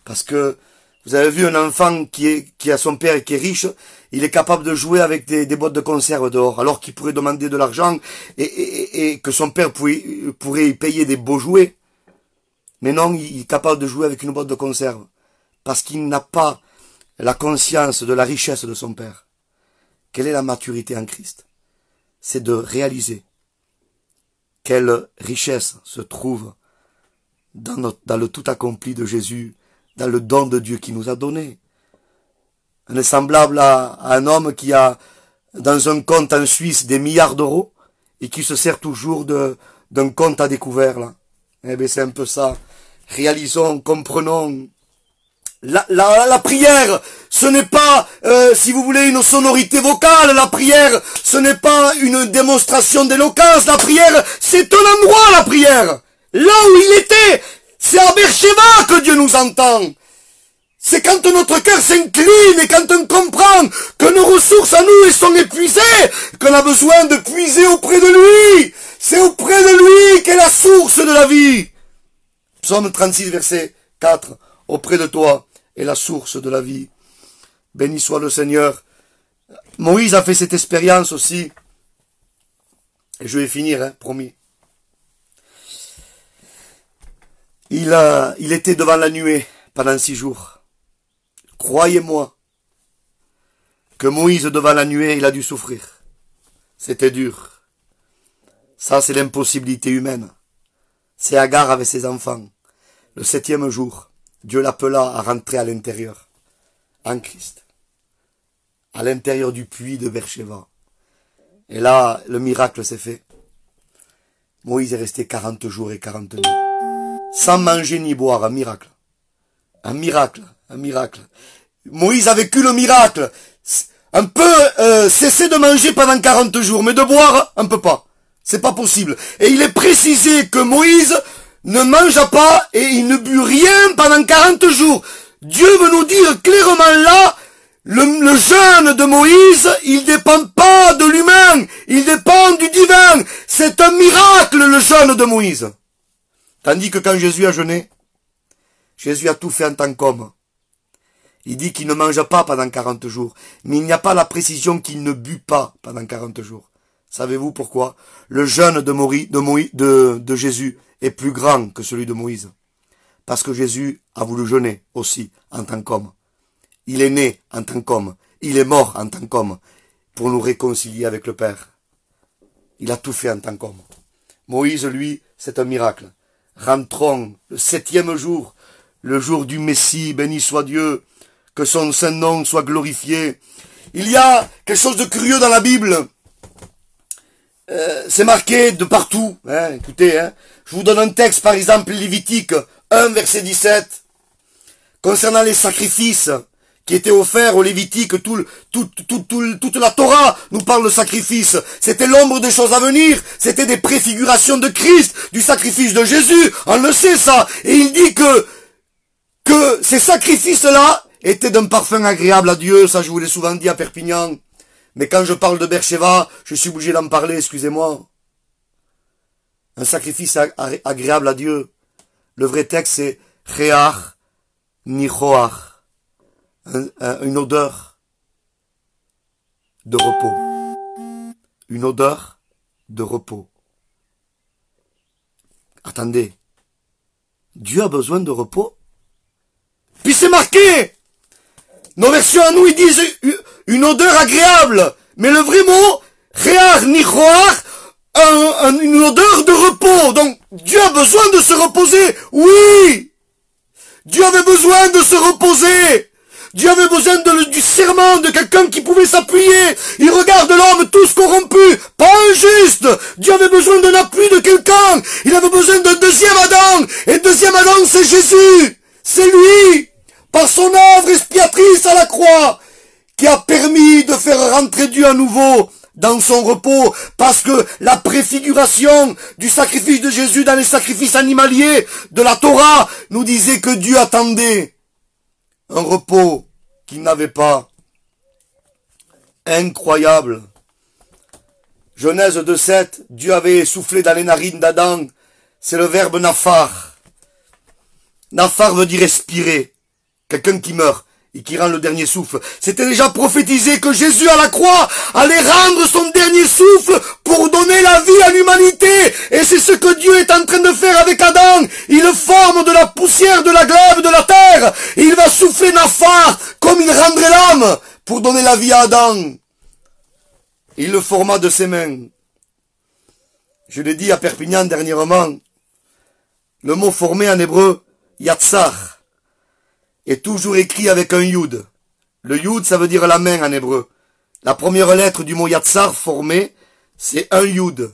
Parce que vous avez vu un enfant qui a son père et qui est riche, il est capable de jouer avec des boîtes de conserve dehors, alors qu'il pourrait demander de l'argent et que son père pourrait y payer des beaux jouets. Mais non, il est capable de jouer avec une boîte de conserve. Parce qu'il n'a pas la conscience de la richesse de son père. Quelle est la maturité en Christ? C'est de réaliser quelle richesse se trouve dans le tout accompli de Jésus, dans le don de Dieu qui nous a donné. On est semblable à un homme qui a dans un compte en Suisse des milliards d'euros et qui se sert toujours d'un compte à découvert là. Eh bien c'est un peu ça. Réalisons, comprenons. La prière, ce n'est pas, si vous voulez, une sonorité vocale. La prière, ce n'est pas une démonstration d'éloquence. La prière, c'est un endroit, la prière. Là où il était, c'est à Beersheba que Dieu nous entend. C'est quand notre cœur s'incline et quand on comprend que nos ressources à nous sont épuisées, qu'on a besoin de puiser auprès de lui. C'est auprès de lui qu'est la source de la vie. Psaume 36, verset 4. Auprès de toi est la source de la vie. Béni soit le Seigneur. Moïse a fait cette expérience aussi. Et je vais finir, hein, promis. Il était devant la nuée pendant 6 jours. Croyez-moi que Moïse devant la nuée, il a dû souffrir. C'était dur. Ça, c'est l'impossibilité humaine. C'est Agar avec ses enfants. Le 7e jour, Dieu l'appela à rentrer à l'intérieur, en Christ, à l'intérieur du puits de Beersheba. Et là, le miracle s'est fait. Moïse est resté 40 jours et 40 nuits, sans manger ni boire, un miracle. Un miracle, un miracle. Moïse a vécu le miracle. On peut cesser de manger pendant 40 jours, mais de boire, on ne peut pas. C'est pas possible. Et il est précisé que Moïse ne mangea pas et il ne but rien pendant 40 jours. Dieu veut nous dire clairement là, le jeûne de Moïse, il dépend pas de l'humain, il dépend du divin. C'est un miracle le jeûne de Moïse. Tandis que quand Jésus a jeûné, Jésus a tout fait en tant qu'homme. Il dit qu'il ne mange pas pendant 40 jours, mais il n'y a pas la précision qu'il ne but pas pendant 40 jours. Savez-vous pourquoi? Le jeûne de Jésus est plus grand que celui de Moïse. Parce que Jésus a voulu jeûner aussi en tant qu'homme. Il est né en tant qu'homme. Il est mort en tant qu'homme pour nous réconcilier avec le Père. Il a tout fait en tant qu'homme. Moïse, lui, c'est un miracle. Rentrons le 7e jour, le jour du Messie, béni soit Dieu, que son saint nom soit glorifié. Il y a quelque chose de curieux dans la Bible. C'est marqué de partout. Hein, écoutez, hein. Je vous donne un texte, par exemple, Lévitique 1, verset 17. Concernant les sacrifices qui étaient offerts aux Lévitiques, toute la Torah nous parle de sacrifice. C'était l'ombre des choses à venir. C'était des préfigurations de Christ, du sacrifice de Jésus. On le sait ça. Et il dit que ces sacrifices-là étaient d'un parfum agréable à Dieu. Ça, je vous l'ai souvent dit à Perpignan. Mais quand je parle de Beersheba, je suis obligé d'en parler, excusez-moi. Un sacrifice agréable à Dieu. Le vrai texte, c'est Réach Nichoach. Une odeur de repos. Une odeur de repos. Attendez. Dieu a besoin de repos? Puis c'est marqué! Nos versions à nous, ils disent une odeur agréable. Mais le vrai mot, Réach Nichoach, une odeur de repos. Donc, Dieu a besoin de se reposer. Oui! Dieu avait besoin de se reposer. Dieu avait besoin du serment de quelqu'un qui pouvait s'appuyer. Il regarde l'homme tous corrompu, pas injuste. Dieu avait besoin d'un appui de quelqu'un. Il avait besoin d'un deuxième Adam. Et le deuxième Adam, c'est Jésus. C'est lui, par son œuvre expiatrice à la croix, qui a permis de faire rentrer Dieu à nouveau dans son repos, parce que la préfiguration du sacrifice de Jésus dans les sacrifices animaliers de la Torah nous disait que Dieu attendait un repos qu'il n'avait pas. Incroyable. Genèse 2:7, Dieu avait soufflé dans les narines d'Adam, c'est le verbe nafar. Nafar veut dire respirer, quelqu'un qui meurt et qui rend le dernier souffle. C'était déjà prophétisé que Jésus à la croix allait rendre son dernier souffle pour donner la vie à l'humanité. Et c'est ce que Dieu est en train de faire avec Adam. Il le forme de la poussière, de la glaive, de la terre. Et il va souffler Nafar comme il rendrait l'âme pour donner la vie à Adam. Il le forma de ses mains. Je l'ai dit à Perpignan dernièrement. Le mot formé en hébreu, yatsar, est toujours écrit avec un yud. Le yud, ça veut dire la main en hébreu. La première lettre du mot yatsar formé, c'est un yud.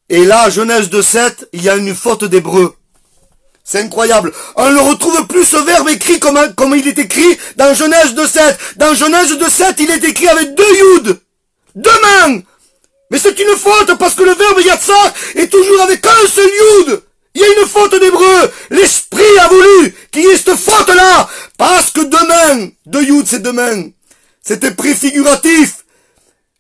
Et là, Genèse 2:7, il y a une faute d'hébreu. C'est incroyable. On ne retrouve plus ce verbe écrit comme il est écrit dans Genèse 2:7. Dans Genèse 2:7, il est écrit avec deux yud. Deux mains. Mais c'est une faute parce que le verbe yatsar est toujours avec un seul yud. Il y a une faute d'hébreu. L'esprit a voulu qu'il y ait cette faute-là. Parce que deux mains, deux yud, c'est deux mains. C'était préfiguratif.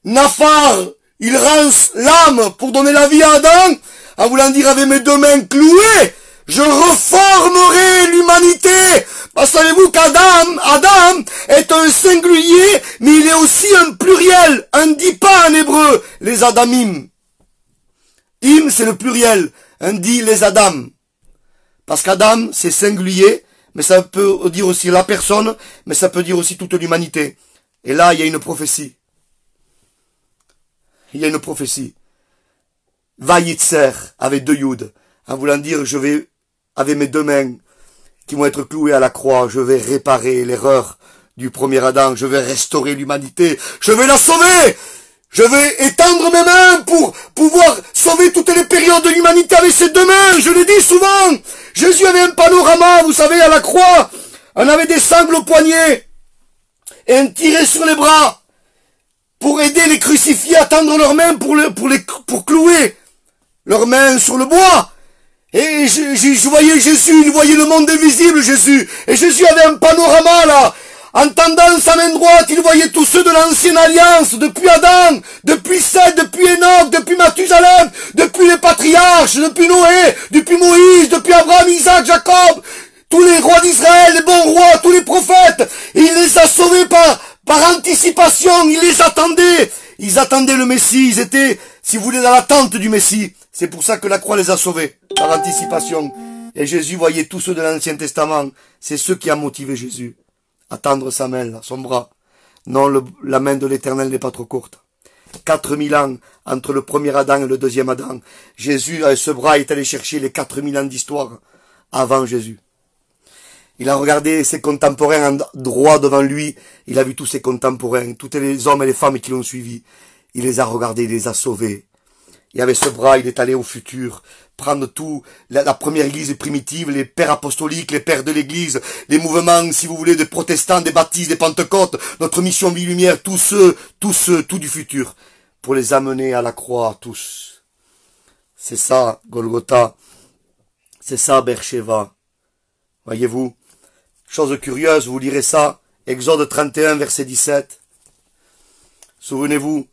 Nafar, il rance l'âme pour donner la vie à Adam. En voulant dire avec mes deux mains clouées, je reformerai l'humanité. Parce que savez-vous qu'Adam est un singulier, mais il est aussi un pluriel. Un dit pas en hébreu, les Adamim. Im, c'est le pluriel. On dit les Adam. Parce qu'Adam, c'est singulier, mais ça peut dire aussi la personne, mais ça peut dire aussi toute l'humanité. Et là, il y a une prophétie. Il y a une prophétie. Vayitzer, avec deux yud. En voulant dire, je vais, avec mes deux mains, qui vont être clouées à la croix, je vais réparer l'erreur du premier Adam, je vais restaurer l'humanité, je vais la sauver! Je vais étendre mes mains pour pouvoir sauver toutes les périodes de l'humanité avec ces deux mains. Je l'ai dit souvent. Jésus avait un panorama, vous savez, à la croix. On avait des sangles au poignet et un tiret sur les bras pour aider les crucifiés à tendre leurs mains pour clouer leurs mains sur le bois. Et je voyais Jésus, il voyait le monde invisible, Jésus. Et Jésus avait un panorama là. En tendant sa main droite, il voyait tous ceux de l'ancienne alliance, depuis Adam, depuis Seth, depuis Enoch, depuis Mathusalem, depuis les patriarches, depuis Noé, depuis Moïse, depuis Abraham, Isaac, Jacob, tous les rois d'Israël, les bons rois, tous les prophètes. Il les a sauvés par anticipation, il les attendait. Ils attendaient le Messie, ils étaient, si vous voulez, dans l'attente du Messie. C'est pour ça que la croix les a sauvés, par anticipation. Et Jésus voyait tous ceux de l'Ancien Testament. C'est ce qui a motivé Jésus à tendre sa main, là, son bras. Non, la main de l'Éternel n'est pas trop courte. 4000 ans entre le premier Adam et le deuxième Adam. Jésus, avec ce bras, est allé chercher les 4000 ans d'histoire avant Jésus. Il a regardé ses contemporains droit devant lui. Il a vu tous ses contemporains, tous les hommes et les femmes qui l'ont suivi. Il les a regardés, il les a sauvés. Et avec ce bras, il est allé au futur, prendre tout, la première église primitive, les pères apostoliques, les pères de l'église, les mouvements, si vous voulez, des protestants, des baptistes, des pentecôtes, notre mission Vie Lumière, tout du futur, pour les amener à la croix, tous. C'est ça, Golgotha. C'est ça, Beersheba. Voyez-vous? Chose curieuse, vous lirez ça, Exode 31, verset 17. Souvenez-vous,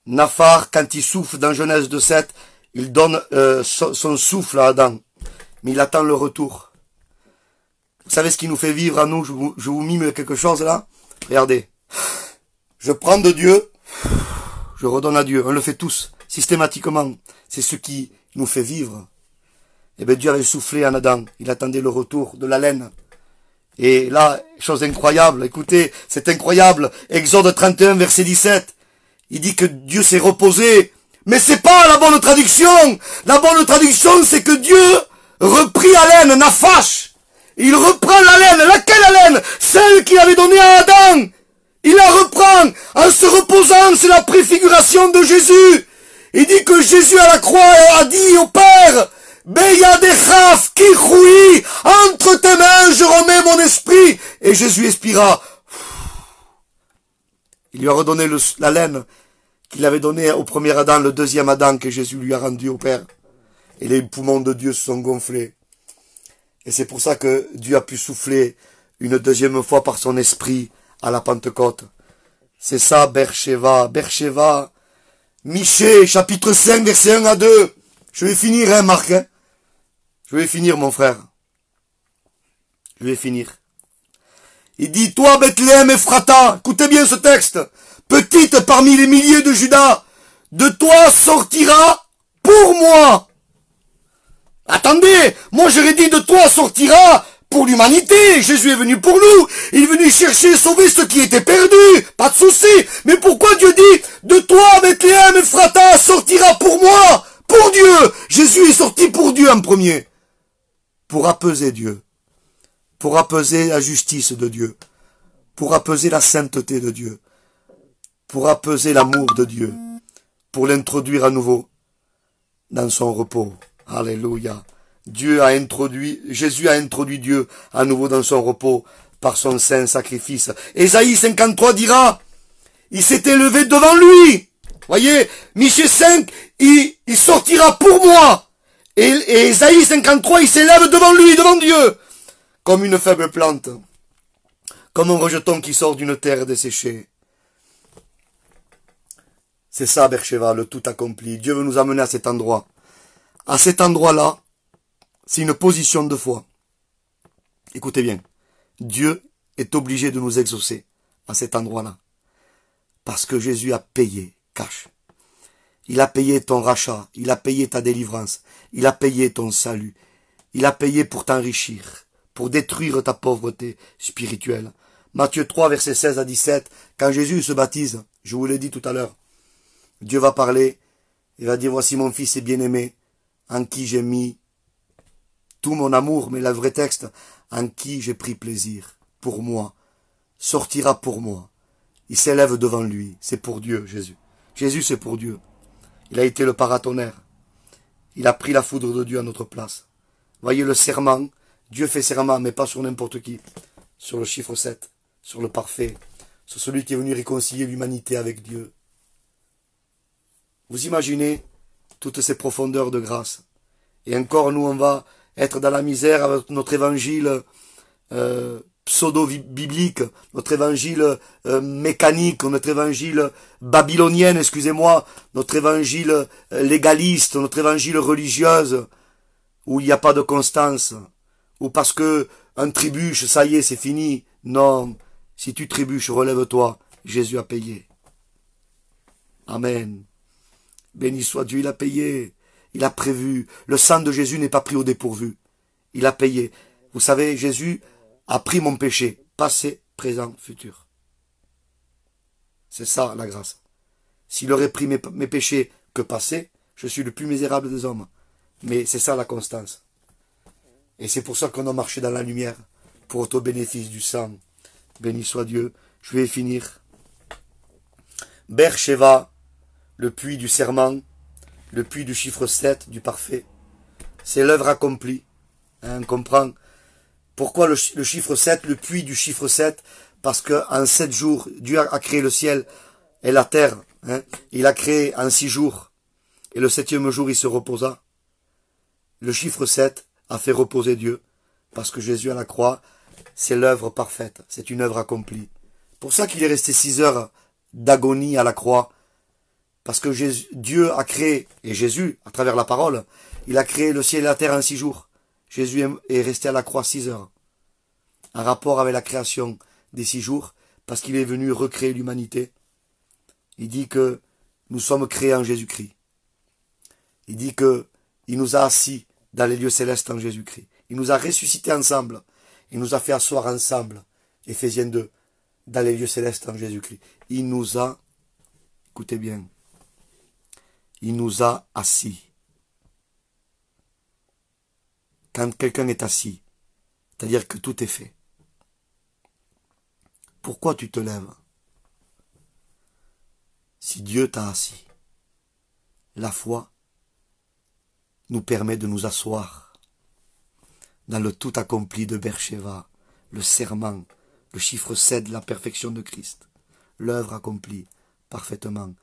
Nafar, quand il souffle dans Genèse 2:7, il donne son souffle à Adam. Mais il attend le retour. Vous savez ce qui nous fait vivre à nous? Je vous mime quelque chose là. Regardez. Je prends de Dieu, je redonne à Dieu. On le fait tous, systématiquement. C'est ce qui nous fait vivre. Eh bien, Dieu avait soufflé en Adam. Il attendait le retour de la laine. Et là, chose incroyable. Écoutez, c'est incroyable. Exode 31, verset 17. Il dit que Dieu s'est reposé. Mais c'est pas la bonne traduction. La bonne traduction, c'est que Dieu reprit haleine, nafash. Il reprend la laine. Laquelle laine? Celle qu'il avait donnée à Adam. Il la reprend en se reposant. C'est la préfiguration de Jésus. Il dit que Jésus à la croix a dit au Père, Beya de Chaf, qui rouille, entre tes mains je remets mon esprit. Et Jésus expira. Il lui a redonné la laine qu'il avait donnée au premier Adam, le deuxième Adam que Jésus lui a rendu au Père. Et les poumons de Dieu se sont gonflés. Et c'est pour ça que Dieu a pu souffler une deuxième fois par son esprit à la Pentecôte. C'est ça, Bercheva. Bercheva. Michée, chapitre 5, verset 1 à 2. Je vais finir, hein, Marc. Hein. Je vais finir, mon frère. Je vais finir. Il dit, toi, Bethléem Ephrata, écoutez bien ce texte. Petite parmi les milliers de Judas, de toi sortira pour moi. Attendez, moi j'aurais dit de toi sortira pour l'humanité. Jésus est venu pour nous. Il est venu chercher et sauver ceux qui étaient perdus. Pas de souci. Mais pourquoi Dieu dit de toi, Bethléem Ephrata, sortira pour moi? Pour Dieu. Jésus est sorti pour Dieu en premier. Pour apaiser Dieu. Pour apaiser la justice de Dieu. Pour apaiser la sainteté de Dieu. Pour apaiser l'amour de Dieu. Pour l'introduire à nouveau dans son repos. Alléluia. Jésus a introduit Dieu à nouveau dans son repos par son saint sacrifice. Ésaïe 53 dira, il s'est élevé devant lui. Voyez, Michée 5, il sortira pour moi. Et Ésaïe 53, il s'élève devant lui, devant Dieu. Comme une faible plante. Comme un rejeton qui sort d'une terre desséchée. C'est ça, Bercheva, le tout accompli. Dieu veut nous amener à cet endroit. À cet endroit-là, c'est une position de foi. Écoutez bien. Dieu est obligé de nous exaucer à cet endroit-là. Parce que Jésus a payé, cash. Il a payé ton rachat. Il a payé ta délivrance. Il a payé ton salut. Il a payé pour t'enrichir. Pour détruire ta pauvreté spirituelle. Matthieu 3, versets 16 à 17. Quand Jésus se baptise, je vous l'ai dit tout à l'heure, Dieu va parler. Il va dire, voici mon fils est bien-aimé, en qui j'ai mis tout mon amour, mais le vrai texte, en qui j'ai pris plaisir, pour moi, sortira pour moi. Il s'élève devant lui, c'est pour Dieu, Jésus. Jésus, c'est pour Dieu. Il a été le paratonnerre. Il a pris la foudre de Dieu à notre place. Voyez le serment, Dieu fait serment, mais pas sur n'importe qui, sur le chiffre 7, sur le parfait, sur celui qui est venu réconcilier l'humanité avec Dieu. Vous imaginez toutes ces profondeurs de grâce. Et encore, nous, on va être dans la misère avec notre évangile pseudo-biblique, notre évangile mécanique, notre évangile babylonien, excusez-moi, notre évangile légaliste, notre évangile religieuse, où il n'y a pas de constance, ou parce que un trébuche, ça y est, c'est fini. Non, si tu trébuches, relève-toi, Jésus a payé. Amen. Béni soit Dieu, il a payé, il a prévu. Le sang de Jésus n'est pas pris au dépourvu. Il a payé. Vous savez, Jésus a pris mon péché, passé, présent, futur. C'est ça la grâce. S'il aurait pris mes péchés que passé, je suis le plus misérable des hommes. Mais c'est ça la constance. Et c'est pour ça qu'on a marché dans la lumière, pour au bénéfice du sang. Béni soit Dieu. Je vais finir. Bercheva, le puits du serment, le puits du chiffre 7, du parfait. C'est l'œuvre accomplie. Hein, on comprend. Pourquoi le chiffre 7, le puits du chiffre 7? Parce qu'en 7 jours, Dieu a créé le ciel et la terre. Hein. Il a créé en 6 jours. Et le 7e jour, il se reposa. Le chiffre 7 a fait reposer Dieu. Parce que Jésus à la croix, c'est l'œuvre parfaite. C'est une œuvre accomplie. Pour ça qu'il est resté 6 heures d'agonie à la croix. Parce que Dieu a créé, et Jésus, à travers la parole, il a créé le ciel et la terre en 6 jours. Jésus est resté à la croix 6 heures. En rapport avec la création des 6 jours, parce qu'il est venu recréer l'humanité. Il dit que nous sommes créés en Jésus-Christ. Il dit que il nous a assis dans les lieux célestes en Jésus-Christ. Il nous a ressuscités ensemble. Il nous a fait asseoir ensemble. Éphésiens 2, dans les lieux célestes en Jésus-Christ. Il nous a, écoutez bien, il nous a assis. Quand quelqu'un est assis, C'est-à-dire que tout est fait. Pourquoi tu te lèves? Si Dieu t'a assis, la foi nous permet de nous asseoir dans le tout accompli de Beersheba, le serment, le chiffre 7 de la perfection de Christ, l'œuvre accomplie parfaitement.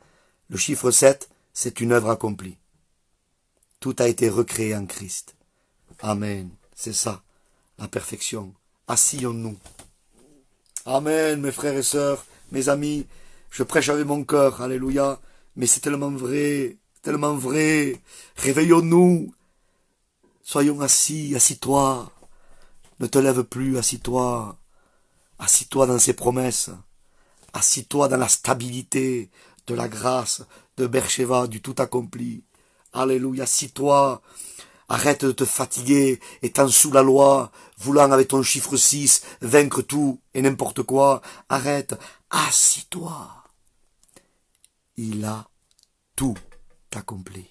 Le chiffre 7, c'est une œuvre accomplie. Tout a été recréé en Christ. Amen. C'est ça, la perfection. Assillons-nous. Amen, mes frères et sœurs, mes amis. Je prêche avec mon cœur, alléluia. Mais c'est tellement vrai, tellement vrai. Réveillons-nous. Soyons assis, assis-toi. Ne te lève plus, assis-toi. Assis-toi dans ses promesses. Assis-toi dans la stabilité de la grâce de Beersheba, du tout accompli. Alléluia, assis-toi. Arrête de te fatiguer, étant sous la loi, voulant avec ton chiffre 6 vaincre tout et n'importe quoi. Arrête, assis-toi. Il a tout accompli.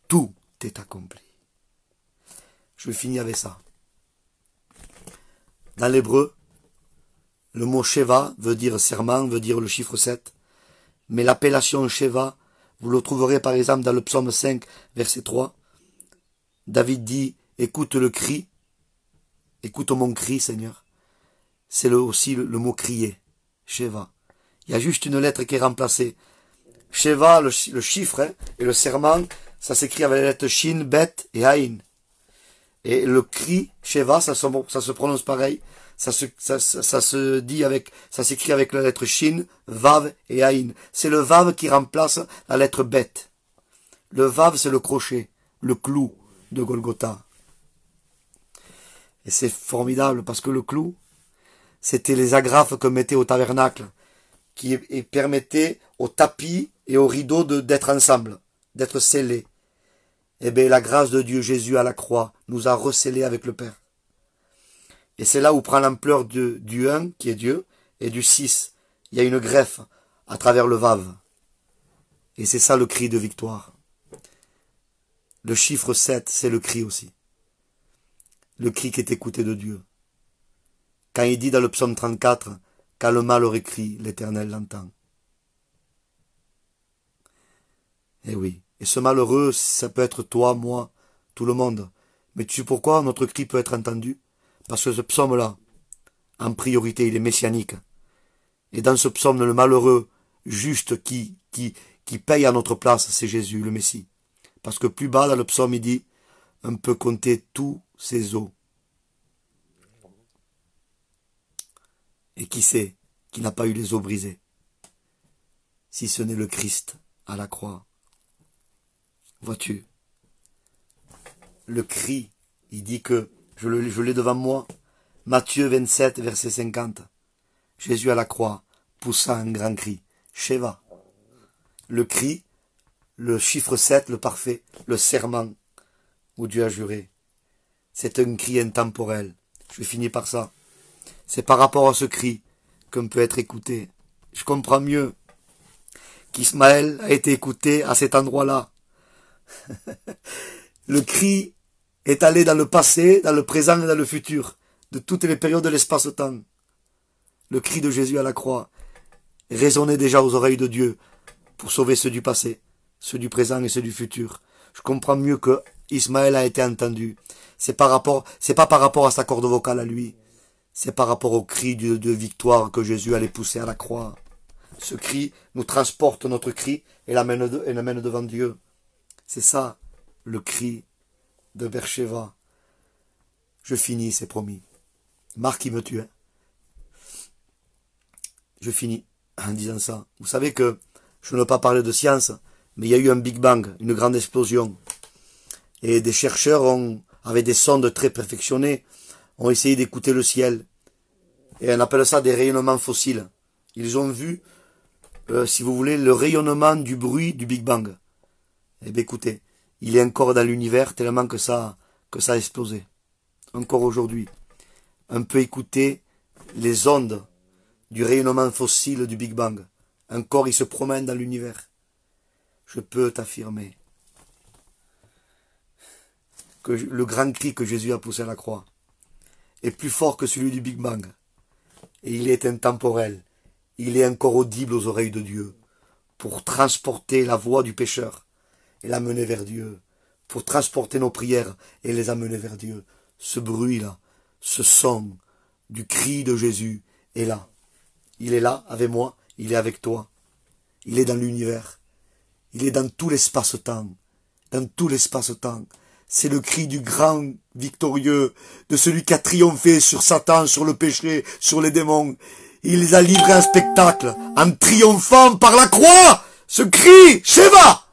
Tout est accompli. Je finis avec ça. Dans l'hébreu, le mot Sheva veut dire serment, veut dire le chiffre 7. Mais l'appellation Sheva, vous le trouverez par exemple dans le psaume 5, verset 3. David dit, écoute le cri, écoute mon cri, Seigneur. C'est aussi le mot crier, Sheva. Il y a juste une lettre qui est remplacée. Sheva, le chiffre, hein, et le serment, ça s'écrit avec les lettres Shin, Bet et Aïn. Et le cri, Sheva, ça se prononce pareil. Ça se dit avec, ça s'écrit avec la lettre Shin, Vav et Aïn. C'est le Vav qui remplace la lettre Bet. Le Vav, c'est le crochet, le clou de Golgotha. Et c'est formidable parce que le clou, c'était les agrafes qu'on mettait au tabernacle, qui permettaient au tapis et au rideau d'être ensemble, d'être scellés. Eh bien, la grâce de Dieu, Jésus à la croix, nous a recellés avec le Père. Et c'est là où prend l'ampleur du 1, qui est Dieu, et du 6. Il y a une greffe à travers le Vav. Et c'est ça le cri de victoire. Le chiffre 7, c'est le cri aussi. Le cri qui est écouté de Dieu. Quand il dit dans le psaume 34, quand le malheureux crie, l'Éternel l'entend. Eh oui. Et ce malheureux, ça peut être toi, moi, tout le monde. Mais tu sais pourquoi notre cri peut être entendu? Parce que ce psaume-là, en priorité, il est messianique. Et dans ce psaume, le malheureux juste qui paye à notre place, c'est Jésus, le Messie. Parce que plus bas, dans le psaume, il dit, on peut compter tous ses os. Et qui sait qui n'a pas eu les os brisés? Si ce n'est le Christ à la croix. Vois-tu? Le cri, il dit que, je l'ai devant moi, Matthieu 27, verset 50. Jésus à la croix, poussa un grand cri. Sheva. Le cri, le chiffre 7, le parfait, le serment, où Dieu a juré. C'est un cri intemporel. Je finis par ça. C'est par rapport à ce cri qu'on peut être écouté. Je comprends mieux qu'Ismaël a été écouté à cet endroit-là. Le cri est allé dans le passé, dans le présent et dans le futur, de toutes les périodes de l'espace-temps. Le cri de Jésus à la croix résonnait déjà aux oreilles de Dieu pour sauver ceux du passé, ceux du présent et ceux du futur. Je comprends mieux que Ismaël a été entendu. C'est pas par rapport à sa corde vocale à lui. C'est par rapport au cri de victoire que Jésus allait pousser à la croix. Ce cri nous transporte notre cri et l'amène devant Dieu. C'est ça, le cri de Beersheba. Je finis, c'est promis. Marc, il me tue. Hein. Je finis en disant ça. Vous savez que je ne veux pas parler de science, mais il y a eu un Big Bang, une grande explosion. Et des chercheurs avec des sondes très perfectionnées, ont essayé d'écouter le ciel. Et on appelle ça des rayonnements fossiles. Ils ont vu, si vous voulez, le rayonnement du bruit du Big Bang. Eh bien écoutez, il est encore dans l'univers tellement que ça a explosé. Encore aujourd'hui. On peut écouter les ondes du rayonnement fossile du Big Bang. Encore il se promène dans l'univers. Je peux t'affirmer que le grand cri que Jésus a poussé à la croix est plus fort que celui du Big Bang. Et il est intemporel. Il est encore audible aux oreilles de Dieu pour transporter la voix du pécheur et l'amener vers Dieu, pour transporter nos prières et les amener vers Dieu. Ce bruit-là, ce son du cri de Jésus est là. Il est là avec moi, il est avec toi. Il est dans l'univers. Il est dans tout l'espace-temps. Dans tout l'espace-temps. C'est le cri du grand victorieux, de celui qui a triomphé sur Satan, sur le péché, sur les démons. Il les a livrés un spectacle en triomphant par la croix. Ce cri, Sheva,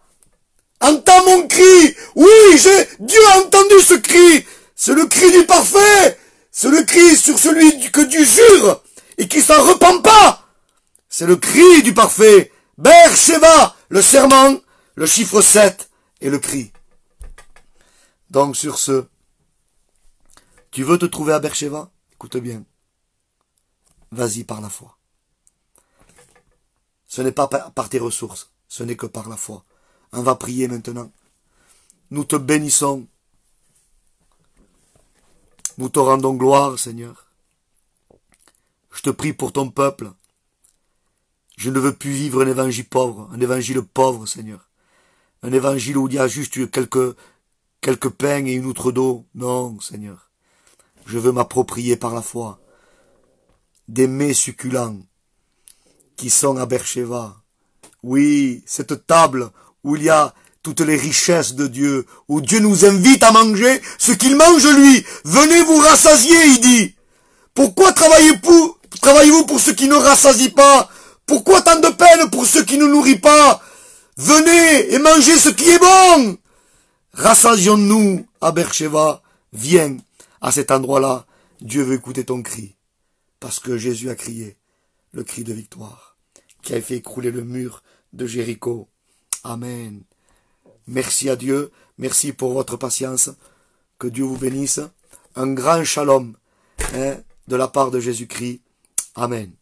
entends mon cri. Oui, Dieu a entendu ce cri. C'est le cri du parfait. C'est le cri sur celui que Dieu jure et qui s'en repent pas. C'est le cri du parfait. Beersheba, le serment, le chiffre 7 et le cri. Donc sur ce, tu veux te trouver à Beersheba? Écoute bien. Vas-y par la foi. Ce n'est pas par tes ressources, ce n'est que par la foi. On va prier maintenant. Nous te bénissons. Nous te rendons gloire, Seigneur. Je te prie pour ton peuple. Je ne veux plus vivre un évangile pauvre, Seigneur. Un évangile où il y a juste quelques pains et une outre d'eau. Non, Seigneur. Je veux m'approprier par la foi des mets succulents qui sont à Beersheba. Oui, cette table où il y a toutes les richesses de Dieu, où Dieu nous invite à manger ce qu'il mange lui. Venez vous rassasier, il dit. Pourquoi travaillez-vous pour ceux qui ne rassasient pas? Pourquoi tant de peine pour ceux qui ne nourrissent pas? Venez et mangez ce qui est bon. Rassasions-nous à Beersheba. Viens à cet endroit-là. Dieu veut écouter ton cri. Parce que Jésus a crié le cri de victoire qui a fait écrouler le mur de Jéricho. Amen. Merci à Dieu. Merci pour votre patience. Que Dieu vous bénisse. Un grand shalom de la part de Jésus-Christ. Amen.